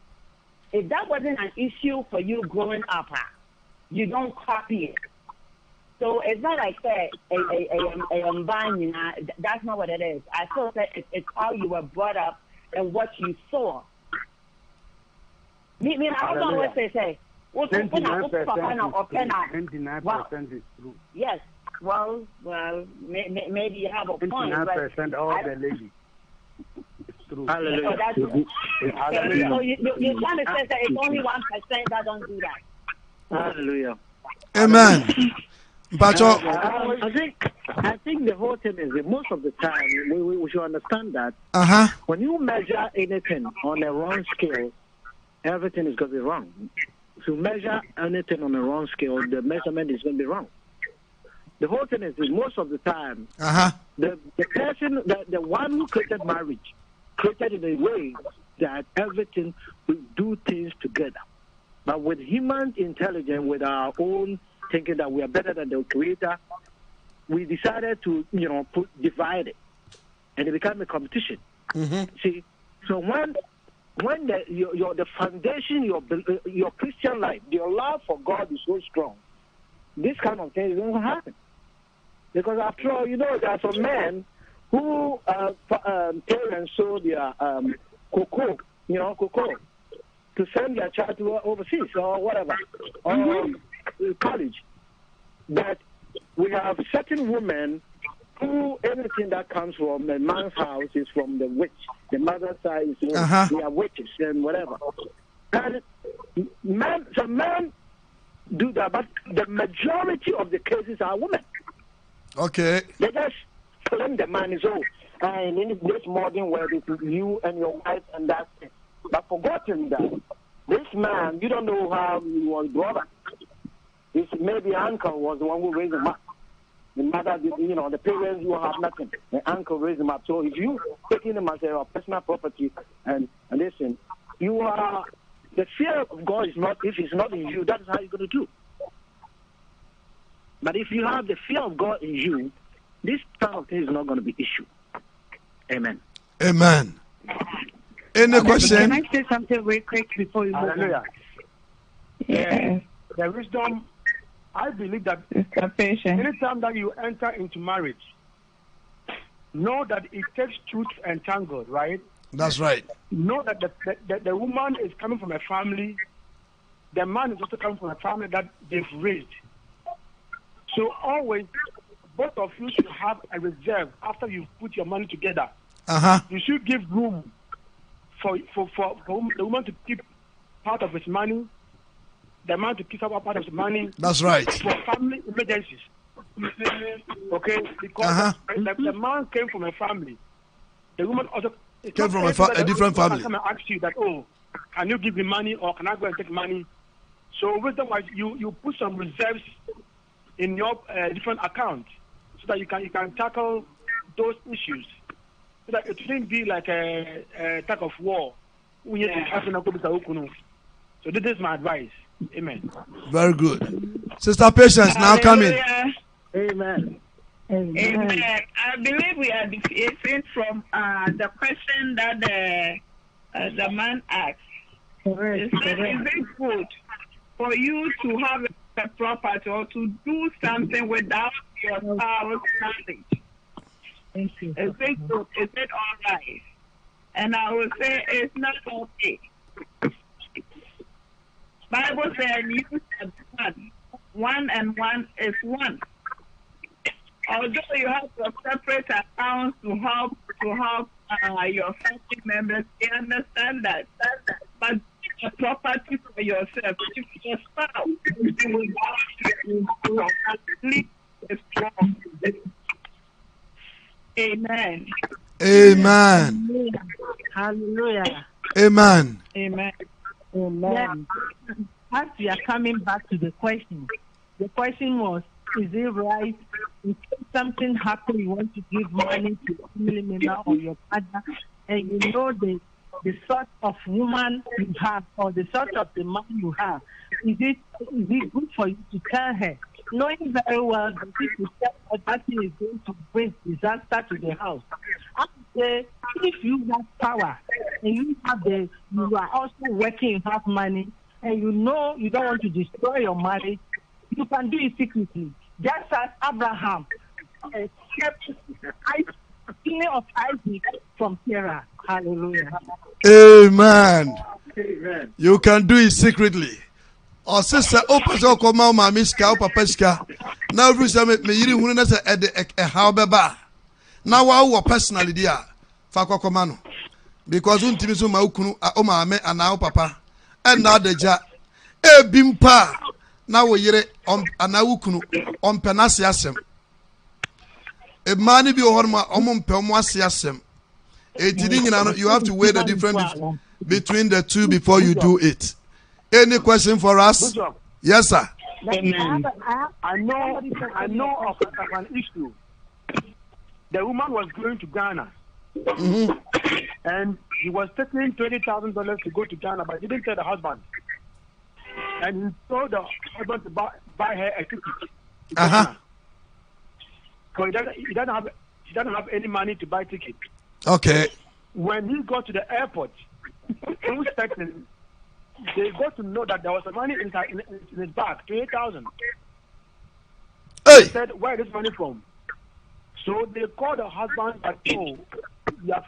If that wasn't an issue for you growing up, you don't copy it. So it's not like that. That's not what it is. I still say it's how you were brought up and what you saw. I don't always say, 29% is true. Yes. Well, maybe you have a point. 29% all the ladies. It's true. Hallelujah. So you're trying to say that it's only 1% that don't do that. Hallelujah. Amen. Mpacho. I think the whole thing is that most of the time we should understand that when you measure anything on a wrong scale, everything is going to be wrong. If you measure anything on a wrong scale, the measurement is going to be wrong. The whole thing is that most of the time, the person, the one who created marriage, created in a way that everything will do things together. But with human intelligence, with our own thinking that we are better than the Creator, we decided to, divide it, and it became a competition. See, so when the foundation, your Christian life, your love for God is so strong, this kind of thing is going to happen. Because after all, there are some men who parents sold their cocoa, to send their child to overseas or whatever, or college. But we have certain women who anything that comes from a man's house is from the witch. The mother's side is they are witches and whatever. And some men do that, but the majority of the cases are women. Okay. They just claim the man is old. And in this modern world, it's you and your wife, and that's it. But forgotten that this man, you don't know how he was brought up. Maybe uncle was the one who raised him up. The mother, the parents who have nothing. The uncle raised him up. So if you taking him as a personal property and listen, you are the fear of God is not. If it's not in you, that's how you're going to do. But if you have the fear of God in you, this kind of thing is not going to be issue. Amen. Amen. Any question? Can I say something very quick before you move on? Yeah. The wisdom, I believe that anytime that you enter into marriage, know that it takes truth and tangle, right? That's right. Know that the woman is coming from a family, the man is also coming from a family that they've raised. So always, both of you should have a reserve after you put your money together. You should give room for the woman to keep part of his money. the man to keep up a part of the money. That's right. For family emergencies. Okay, because the man came from a family. The woman also came from a different family. Come and ask you that, oh, can you give me money or can I go and take money? So wisdom-wise, you put some reserves in your different accounts so that you can tackle those issues. So that it shouldn't be like a tug of war. So this is my advice. Amen. Very good. Sister Patience, now come in. Amen. Amen. I believe we are deviating from the question that the man asked. Is it good for you to have a property or to do something without your child's knowledge? Thank you. Is it good? Is it all right? And I will say it's not okay. Bible says you said one and one is one. Although you have to separate accounts to help your family members, they understand that. But a property for yourself, if your spouse is strong. Amen. Amen. Hallelujah. Amen. Amen. Amen. As we are coming back to the question was, is it right if something happens, you want to give money to a family member or your partner, and you know the sort of woman you have or the sort of the man you have, is it good for you to tell her, knowing very well that if you tell her that thing is going to bring disaster to the house? I would say, if you have power and you are also working, you have money, and you know you don't want to destroy your marriage, you can do it secretly. Just as Abraham kept the of Isaac from Sarah. Hallelujah. Amen. You can do it secretly. Or sister, open so come out, my miss cow, papaska. Now, me yiri hunu say a how beba. Now, our personally, dear, Fako Komano. Because untimi so ma ukunu o ma me ana papa. And now the ja e bimpa. Now we yere ana ukunu on penasi asem. A man be horma omum pemwasi asem. You have to weigh the difference between the two before you do it. Any question for us? Yes, sir. Amen. I know of an issue. The woman was going to Ghana, and he was taking $20,000 to go to Ghana, but he didn't tell the husband. And he told the husband to buy her a ticket to Ghana. So he doesn't have any money to buy ticket. Okay. When he got to the airport, they got to know that there was some money in his bag, 28,000. Hey. They said, where is this money from? So they called the husband and told, you have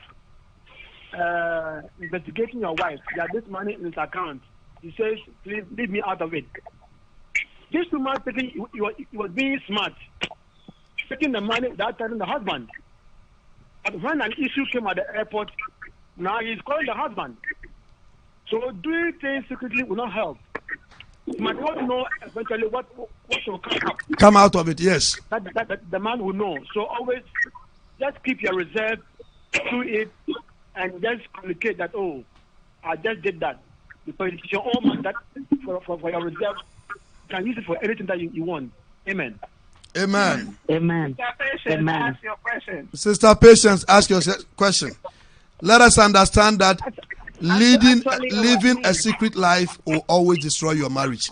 investigating your wife. You have this money in his account. He says, please leave me out of it. This woman thinking he was being smart, taking the money without telling the husband. But when an issue came at the airport, now he's calling the husband. So doing things secretly will not help. You might not know eventually what will come out of it. Yes. That the man will know. So always just keep your reserve to it and just communicate that, oh, I just did that. Because it's your own man that for your reserve. You can use it for anything that you want. Amen. Amen. Amen. Amen. Ask your question. Sister Patience, ask your question. Let us understand that living a secret life will always destroy your marriage.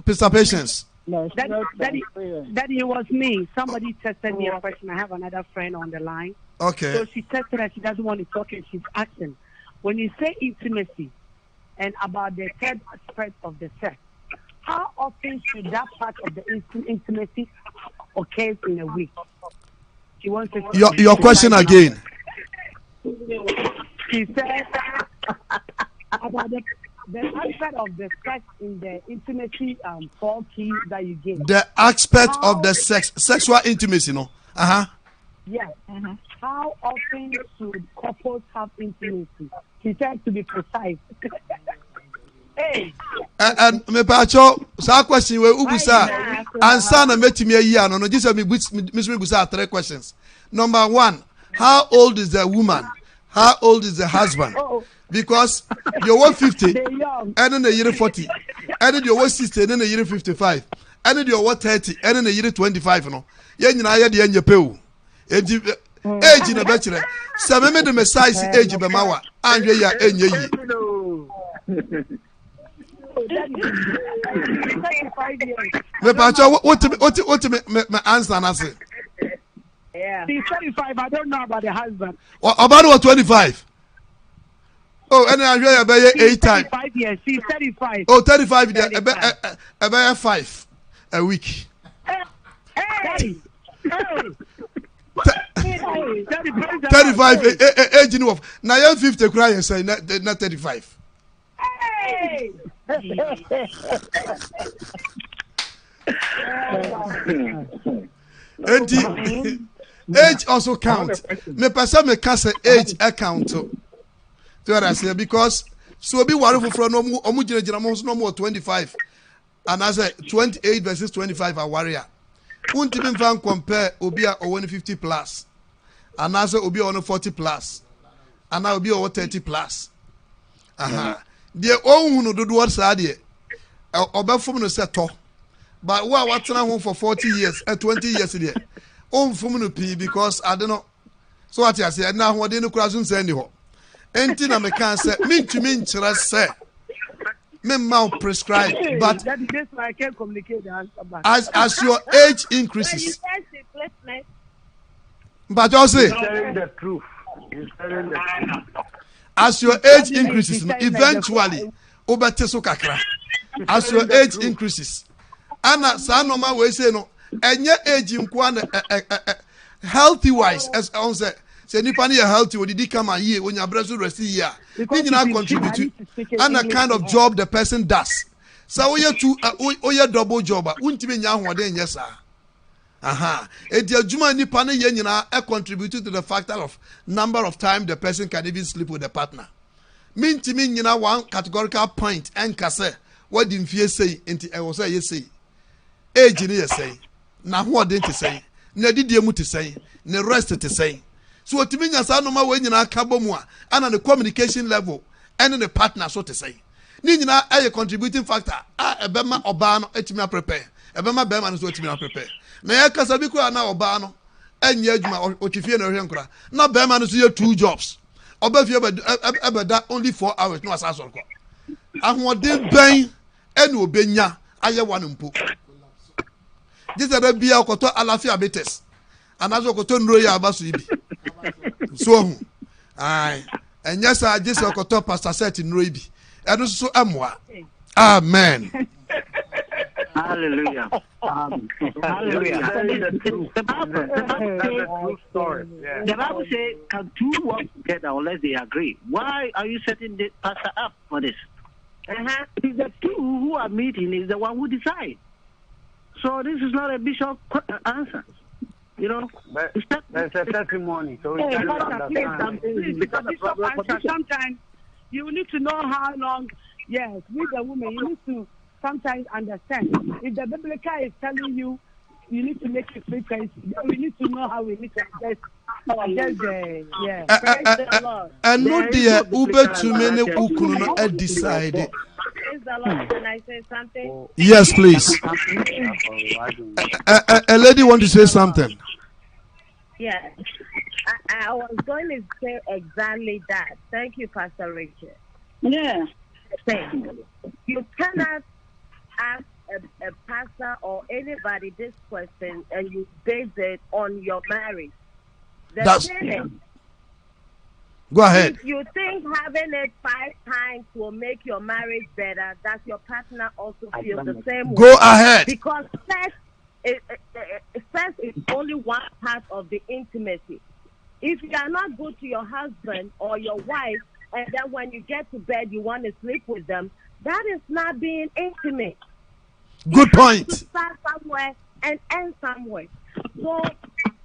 Sister Patience. Daddy, it was me. Somebody tested me a question. I have another friend on the line. Okay. So she tested her. She doesn't want to talk, and she's asking, when you say intimacy and about the third aspect of the sex, how often should that part of the intimacy occur in a week? She wants to your question again. She said about the aspect of the sex in the intimacy 4 keys that you gave. The aspect of the sexual intimacy, no? Yes. How often should couples have intimacy? She said to be precise. And me pacho sa question we ubusa answer na metimi ayi ano no just me busa 3 questions. Number 1, how old is the woman? How old is the husband? Because you were 50 and then the year 40 and then you were 60 and then the year 55 and then you were 30 and then the year 25 no ye nyina ye de anya pew age na bachelor se me de size age be mawa anhwe ya enye yi me pacho what me answer na say he's 35. I don't know about the husband. About 25. Oh, and I hear about 8 times. 35 years. He's 35. Oh, 35 years. About 5 a week. Hey. 35 age of now you're 50 cry and say not 35. Hey. Age also count. Me person me can say age account to what I say because so be worry for no omu gina no more 25 and I say 28 versus 25 a warrior. Won't even fan compare obi a 50 plus and I say obi on 40 plus and I obi on 30 plus. The own no do what say there. Obefom no say to. But who are watching home for 40 years and 20 years there? From no P because I don't know. So what I say now what no crossing say any ho. Enti na me can say me to me nchira say me mouth prescribe but that is why I can't communicate the answer back. As your age increases. But you say telling the truth. He's telling the truth. As your age increases eventually obete so kakra. As your age increases. Ana sa normal we say no enye age nkwa na healthy wise as on say nipa na healthy we did come here when your breast rest here ni nyina contribute and a kind of job the person does so we you double job untimi nya hoden yes edi adwuma nipa na ye nyina contribute to the factor of number of time the person can even sleep with the partner mintimi nyina one categorical point and kase what din fie say enti e wo say ye say age ni ye say na hoden te say na didie mu te say na rest te say so otimi nya sa no ma we nyina ka bomu a ana the communication level and the partner so te say ni nyina a contributing factor ebema oba no etimi prepare ebema be ma no so etimi prepare na ya kasa bi ko na oba no enye adwuma otwifie na ohwe nkora na be ma no so ye 2 jobs oba fie ebeda only 4 hours no asaso ko ahoden ben ene obenya aye one mpo jisa da bia okoto alafia betes anazo okoto nro ya abaso ibi so hu ai enya sa jisa okoto pastor set nro ibi eno so amwa amen. Hallelujah. Hallelujah. The Bible says, can two work together unless they agree? Why are you setting the pastor up for this? It's the two who are meeting is the one who decides. So this is not a bishop answer. You know, but there's a testimony. So we can understand. Sometimes you need to know how long. Yes, with the woman, you need to sometimes understand. If the biblical is telling you, you need to make it frequency. We need to know how we need to adjust. Yeah. Praise the Lord. And no dear Uber too many ukunu no decide. Praise the Lord. Can I say something? Yes, please. A lady want to say something. Yes. I was going to say exactly that. Thank you, Pastor Richard. Yeah. You cannot ask a pastor or anybody this question and you base it on your marriage. Go ahead. If you think having it 5 times will make your marriage better, does your partner also feel the same way? Go ahead. Because sex is only one part of the intimacy. If you are not good to your husband or your wife, and then when you get to bed, you want to sleep with them, that is not being intimate. Good point. To start somewhere and end somewhere. So,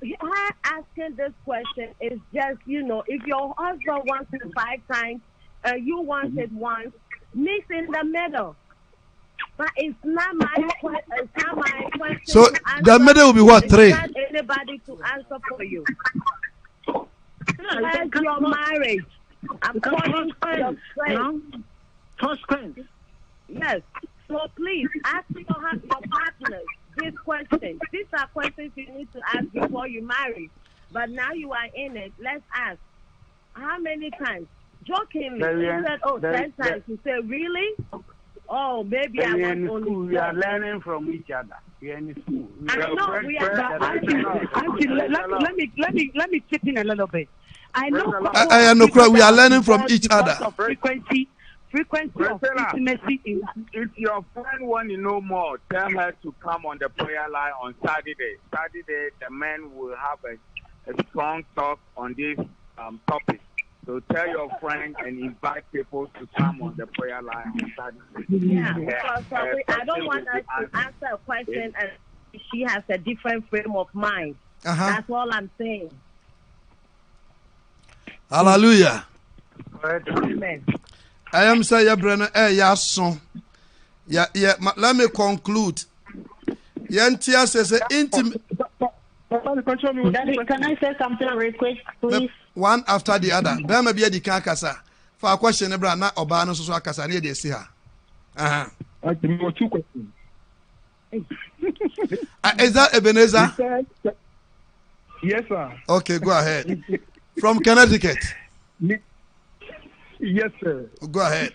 her asking this question is just, if your husband wants it 5 times and you want it once, mix in the middle. But it's not my question. So the middle will be what, 3? Not anybody to answer for you. As your marriage, according to your friends. First friends. Yes. So please ask your partners this question. These are questions you need to ask before you marry. But now you are in it. Let's ask. How many times? Jokingly, you said, 10 times. You say, really? Oh, maybe I want only. We are learning from each other. We are in school. Let me chip in a little bit. I know. We are learning from each other. Frequency of intimacy. If your friend want to know more, tell her to come on the prayer line on Saturday. Saturday, the men will have a strong talk on this topic. So tell your friend and invite people to come on the prayer line on Saturday. Yeah, because I don't want us to answer a question and she has a different frame of mind. That's all I'm saying. Hallelujah. Amen. I am saying, Brennan, son. Let me conclude. Yantia says, intimate. Can I say something real quick, please? One after the other. Bema be the kakasa. For a question, Brana Obano so akasa near the see her. I can go 2 questions. Is that Ebenezer? Yes, sir. Okay, go ahead. From Connecticut. Yes, sir. Go ahead.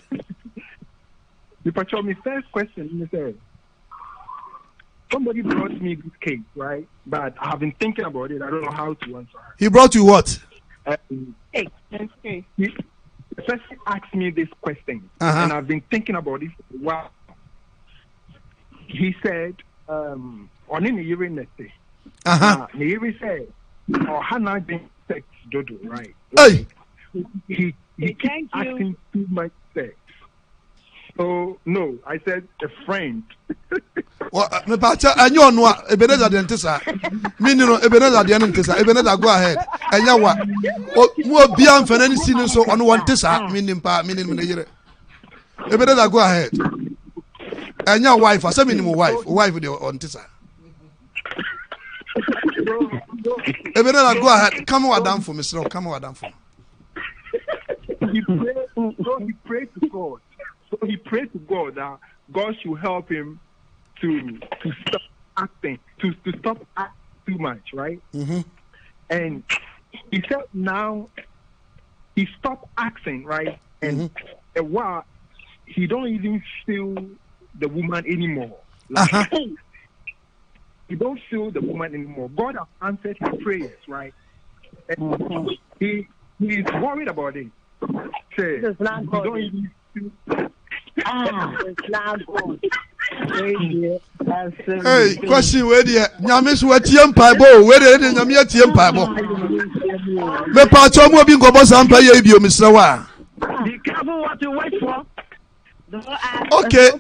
My first question is, somebody brought me this case, right? But I have been thinking about it. I don't know how to answer her. He brought you what? The person asked me this question, and I've been thinking about it for a while. He said, on in the year next day, the said, or Hannah been sex dodo, right? Hey! He keeps asking too much sex. So, no, I said a friend. Well, and you know, Ebenezer Dentisa. Meaning, Ebenezer Dentisa. Ebenezer, go ahead. And you what? More beyond for any sin so on one tessa, meaning, Ebenezer, go ahead. And your wife, a minimum wife with your on tessa. Ebenezer, go ahead. Come on down for me, sir. Come on down for me. He prayed to God. So he prayed to God that God should help him to stop acting, to stop acting too much, right? And he said now he stopped acting, right? And a while he don't even feel the woman anymore. Like, he don't feel the woman anymore. God has answered his prayers, right? And he's worried about it. Say, it's not good. Don't even feel. It's not good. Hey, question where the Yamis were TM Pibo, where the Yamia TM Pibo. Me Pacho mo bin go boss ampa ye bio Mr. Wa. Be careful what you wait for. Okay.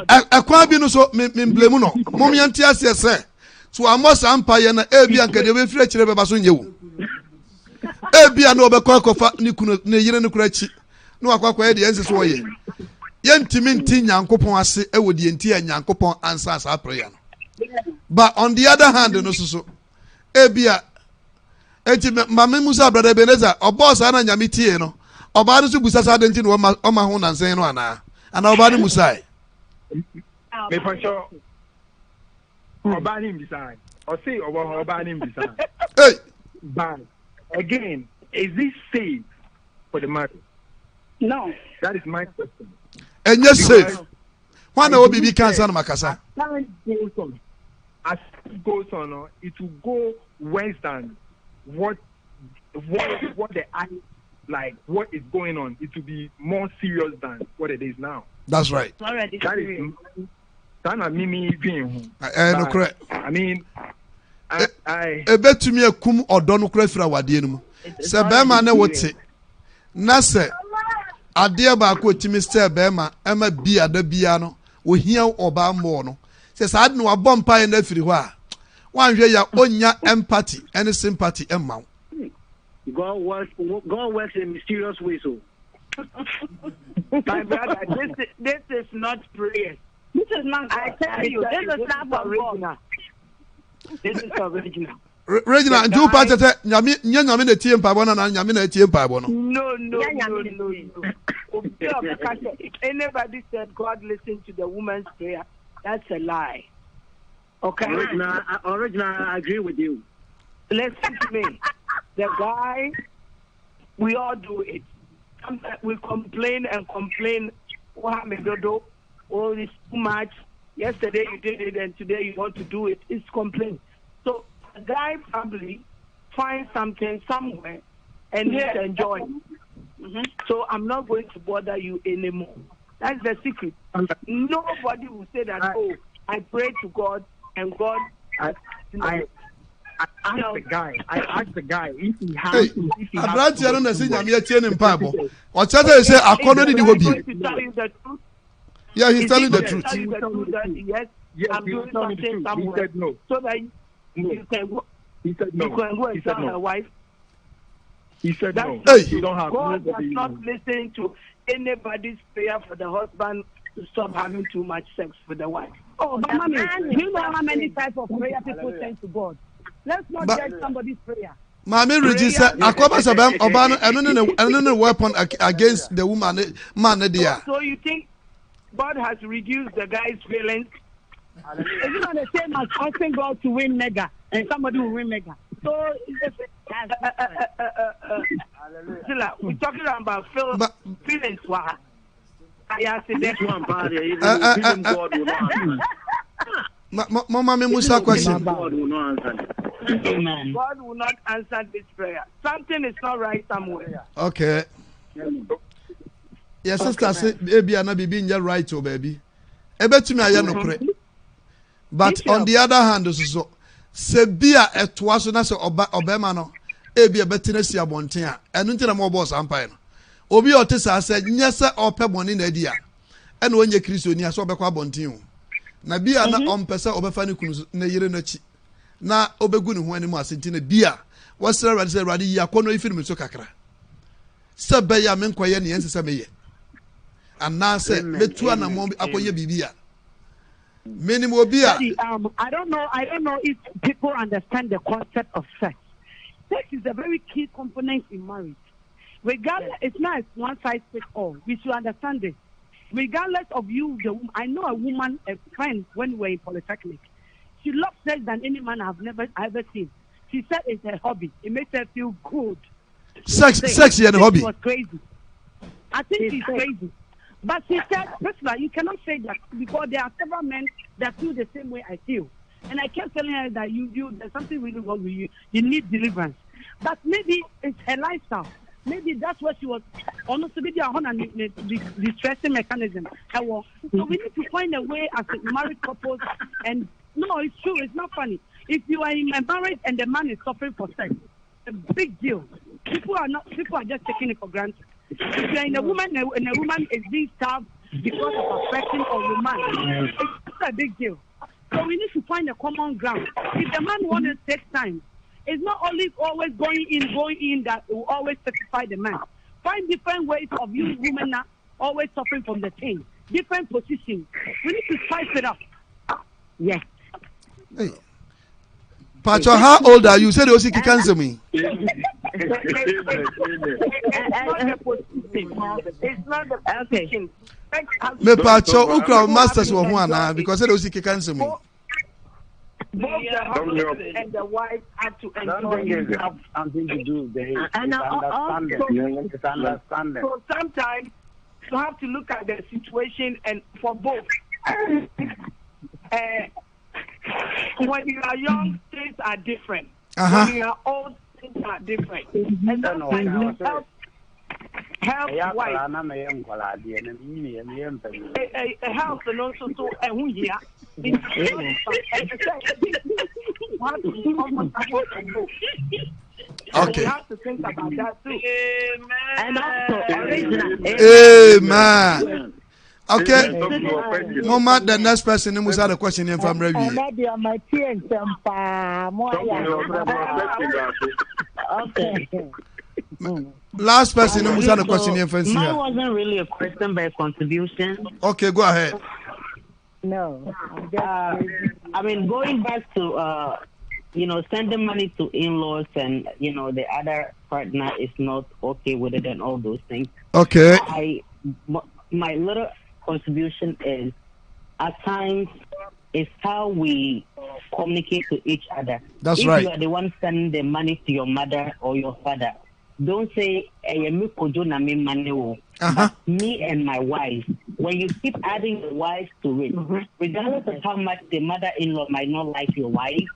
I can't be no so me blame no. Mom yantia say. So amos ampa ye na e bia nka de be fire kire be ba so nyewu. E bia na obekọ kofa ni kunu ne yire ne kura chi. No akwakwa ye de ense so ye. Yentimi nti Nyankopon ase e wo de enti Nyankopon answer sa prayer no. But on the other hand no so e bia enti mama Musa brother Ebenezer obo sa na nyame tie no oba no so busa sa denti no o ma ho nansen no ana oba ni Musa me pacho oba ni mbisa o say oba ni mbisa hey but again is this safe for the marriage? No, that is my question. And yes, safe. Why no be cancer no makasa? As it goes on, it will go worse than what the act like. What is going on? It will be more serious than what it is now. That's right. Already. That is. No correct. I mean, I. Ebe tumi akum odo no kura fira wade enu. Se be ma na wote. Na se ade ba ko timi se be ma ema bi ada bia no ohia oba mo no. Se sa ade no abom pa na firi ho a. Wan hwe ya onya empathy and sympathy emma. God works in mysterious ways. So My brother, this is not prayer. This is not. I tell you, this is not original. This is original. Regina, do part of it. Nyame na tie mpaabo na nyame na tie mpaabo no. No. If anybody said God listened to the woman's prayer, that's a lie. Okay. Original, I agree with you. Listen to me. The guy, we all do it. Sometimes we complain. Oh, it's too much. Yesterday you did it, and today you want to do it. It's complaint. So the guy probably finds something somewhere and just enjoy it. Mm-hmm. So I'm not going to bother you anymore. That's the secret. Nobody will say that. I pray to God and God. I asked the guy if he has. Abrante no na se nyame atie ne mpaabo. O chata say akono di ho bi. Yeah, he's telling the truth. Yes, I'm doing something somewhere. He said no. So that you can go. He said no. You can go and tell my wife. He said no. Hey. You don't have. God does not listen to anybody's prayer for the husband to stop having too much sex with the wife. Oh, but mommy, you know how many types of prayer people send to God. Let's not judge somebody's prayer. Mami register akwaba sabam oba no eno ne weapon against the woman man there. So you think God has reduced the guy's feelings? It's not the same as asking God to win mega and somebody will win mega. So we're talking about feelings. I said this one part here, even God will not answer. Mama, me musa question. God will not answer. God will not answer this prayer. Something is not right somewhere. Okay. Yes, sister say baby na bibi nya right o baby. Ebetumi aye no kore. But on the other hand so se bia etoa so na se obema no ebi ebetena si abonten a enu ntina mo boss ampai no. Obi otesa se nyese ope boni na dia. Ena onye kristoni aso obekwa abonten o. Na bia na ompesa obefa ne kunu na yire na chi. Na obegu ne ho ani mu asenti na bia wasra rade se rade yi akono ifiri so kakra. Se be ya me nkoye ne yense se meye. Anna say metu anamo akoye bibia. Minimum obia. I don't know if people understand the concept of sex. Sex is a very key component in marriage. Regardless, it's not one size fits all. We should understand this. Regardless of you, the woman, I know a woman, a friend, when we were in Polytechnic. She loves sex than any man I've ever seen. She said it's a hobby. It makes her feel good. Sex is a hobby. She was crazy. I think she's crazy. But she said, Priscilla, you cannot say that because there are several men that feel the same way I feel. And I kept telling her that there's something really wrong with you. You need deliverance. But maybe it's her lifestyle. Maybe that's what she was almost to be the stressing mechanism. So we need to find a way as a married couple. And no, it's true. It's not funny. If you are in a marriage and the man is suffering for sex, it's a big deal. People are just taking it for granted. If you are in a woman and a woman is being starved because of affection or romance, it's a big deal. So we need to find a common ground. If the man wants to take time, it's not only always going in that will always satisfy the man. Find different ways of you women are always suffering from the pain. Different positions. We need to spice it up. Yes. Hey. Pacho, how old are you? You said you can cancel me. It's not the position. Me Pacho, ukra masters wo ho ana because you can cancel me. Both the husband and the wife have to enjoy it. Have something to do with the understanding. So sometimes you have to look at the situation and for both. When you are young, things are different. When you are old, things are different. And sometimes help wife. Help and also so here. Okay. We have to think about that too. Amen. Okay. Mama, the next person who had a question in from Review. Last person, no the question here. Mine wasn't really a question, but a contribution. Okay, go ahead. No. I mean, going back to sending money to in-laws and the other partner is not okay with it and all those things. Okay. My little contribution is at times it's how we communicate to each other. That's right. If you are the one sending the money to your mother or your father, don't say me and my wife. When you keep adding the wife to it, regardless of how much the mother-in-law might not like your wife,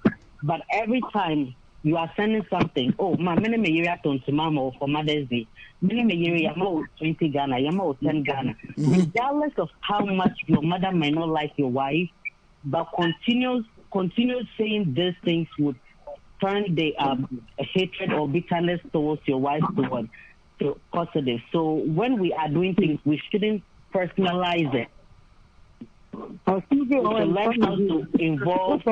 but every time you are sending something, many may to mama for Mother's Day, many may 20 Ghana, 10 Ghana. Regardless of how much your mother may not like your wife, but continue saying these things would turn the hatred or bitterness towards your wife to positive. So when we are doing things, we shouldn't personalize it. We should learn how to involve.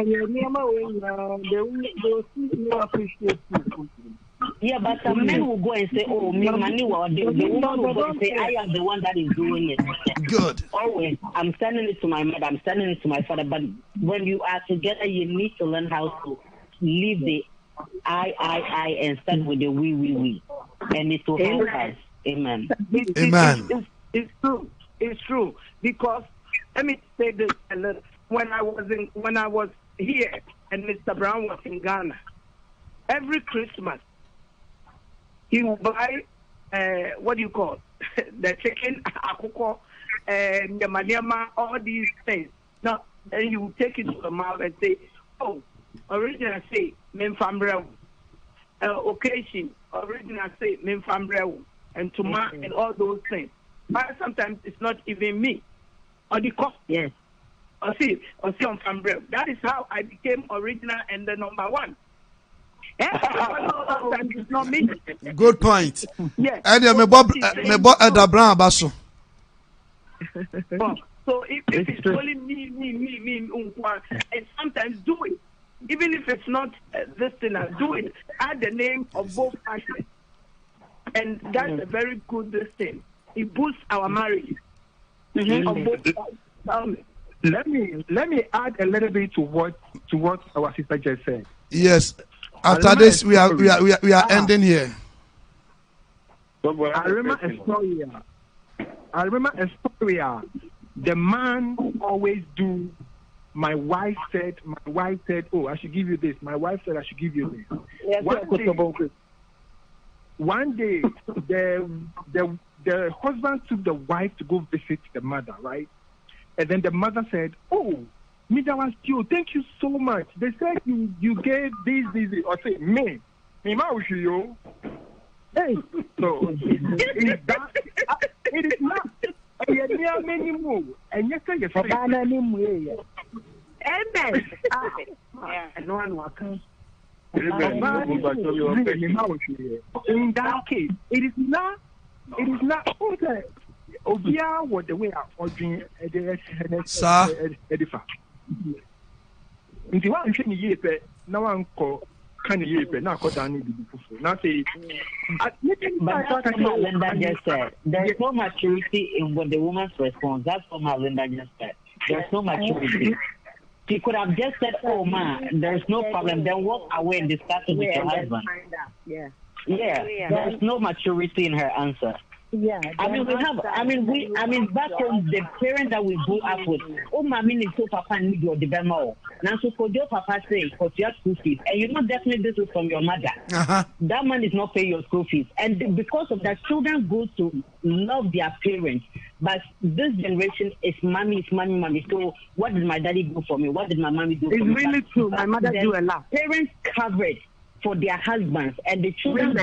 Yeah, but some men will go and say, "Oh, me money." The woman will go and say, "I am the one that is doing it." Good. Always, I'm sending it to my mother. I'm sending it to my father. But when you are together, you need to learn how to leave the I and start with the we, and it will help us. Amen. Amen. It's true. It's true because let me say this a little. When I was here and Mr. Brown was in Ghana, every Christmas he will buy what do you call the chicken, akoko, and the maniama, all these things. Now, then he will take it to the mouth and say, "Oh, original say memfambrel." Occasion, original say memfambrel, and tomato and all those things. But sometimes it's not even me or the cost. Yes. Or see on fambrel. That is how I became original and the number one. Sometimes it's not me. Good point. Yes. And me Bob Elder Brown Basso. So if it's only me, and sometimes do it. Even if it's not this thing, do it. Add the name of both parties. And that's a very good thing. It boosts our marriage. Of both parties. Let me add a little bit to what our sister just said. Yes. After this, we are ending here. I remember a story. The man always do. My wife said, "Oh, I should give you this." My wife said, "I should give you this." One day, the husband took the wife to go visit the mother, right? And then the mother said, "Oh, me that was you. Thank you so much. They said you gave this. Or say me ma you. Hey, so it is not. Many more. And yes, I guess. Amen. No one will come. In that case, it is not. Okay. Obia what the way of ordering edifa. Nti wa nhwe ni yepe na wan ko kan yepe na ko dan ni bifufu. Na say but that's what Linda just said. There's no maturity in what the woman's response. That's what Linda just said. There's no maturity. She could have just said, "Oh man, there's no problem." Then walk away and discuss it with your husband. Yeah. There's no maturity in her answer. Yeah. Back home, the parents that we grew up with, mommy is so papa need your development. Now, so for your papa say, because you have school fees, and you know definitely this is from your mother. That man is not paying your school fees, and because of that, children go to love their parents. But this generation is mommy. So what did my daddy do for me? What did my mommy do for me? It's really true. My mother do a lot. Parents covered for their husbands, and the children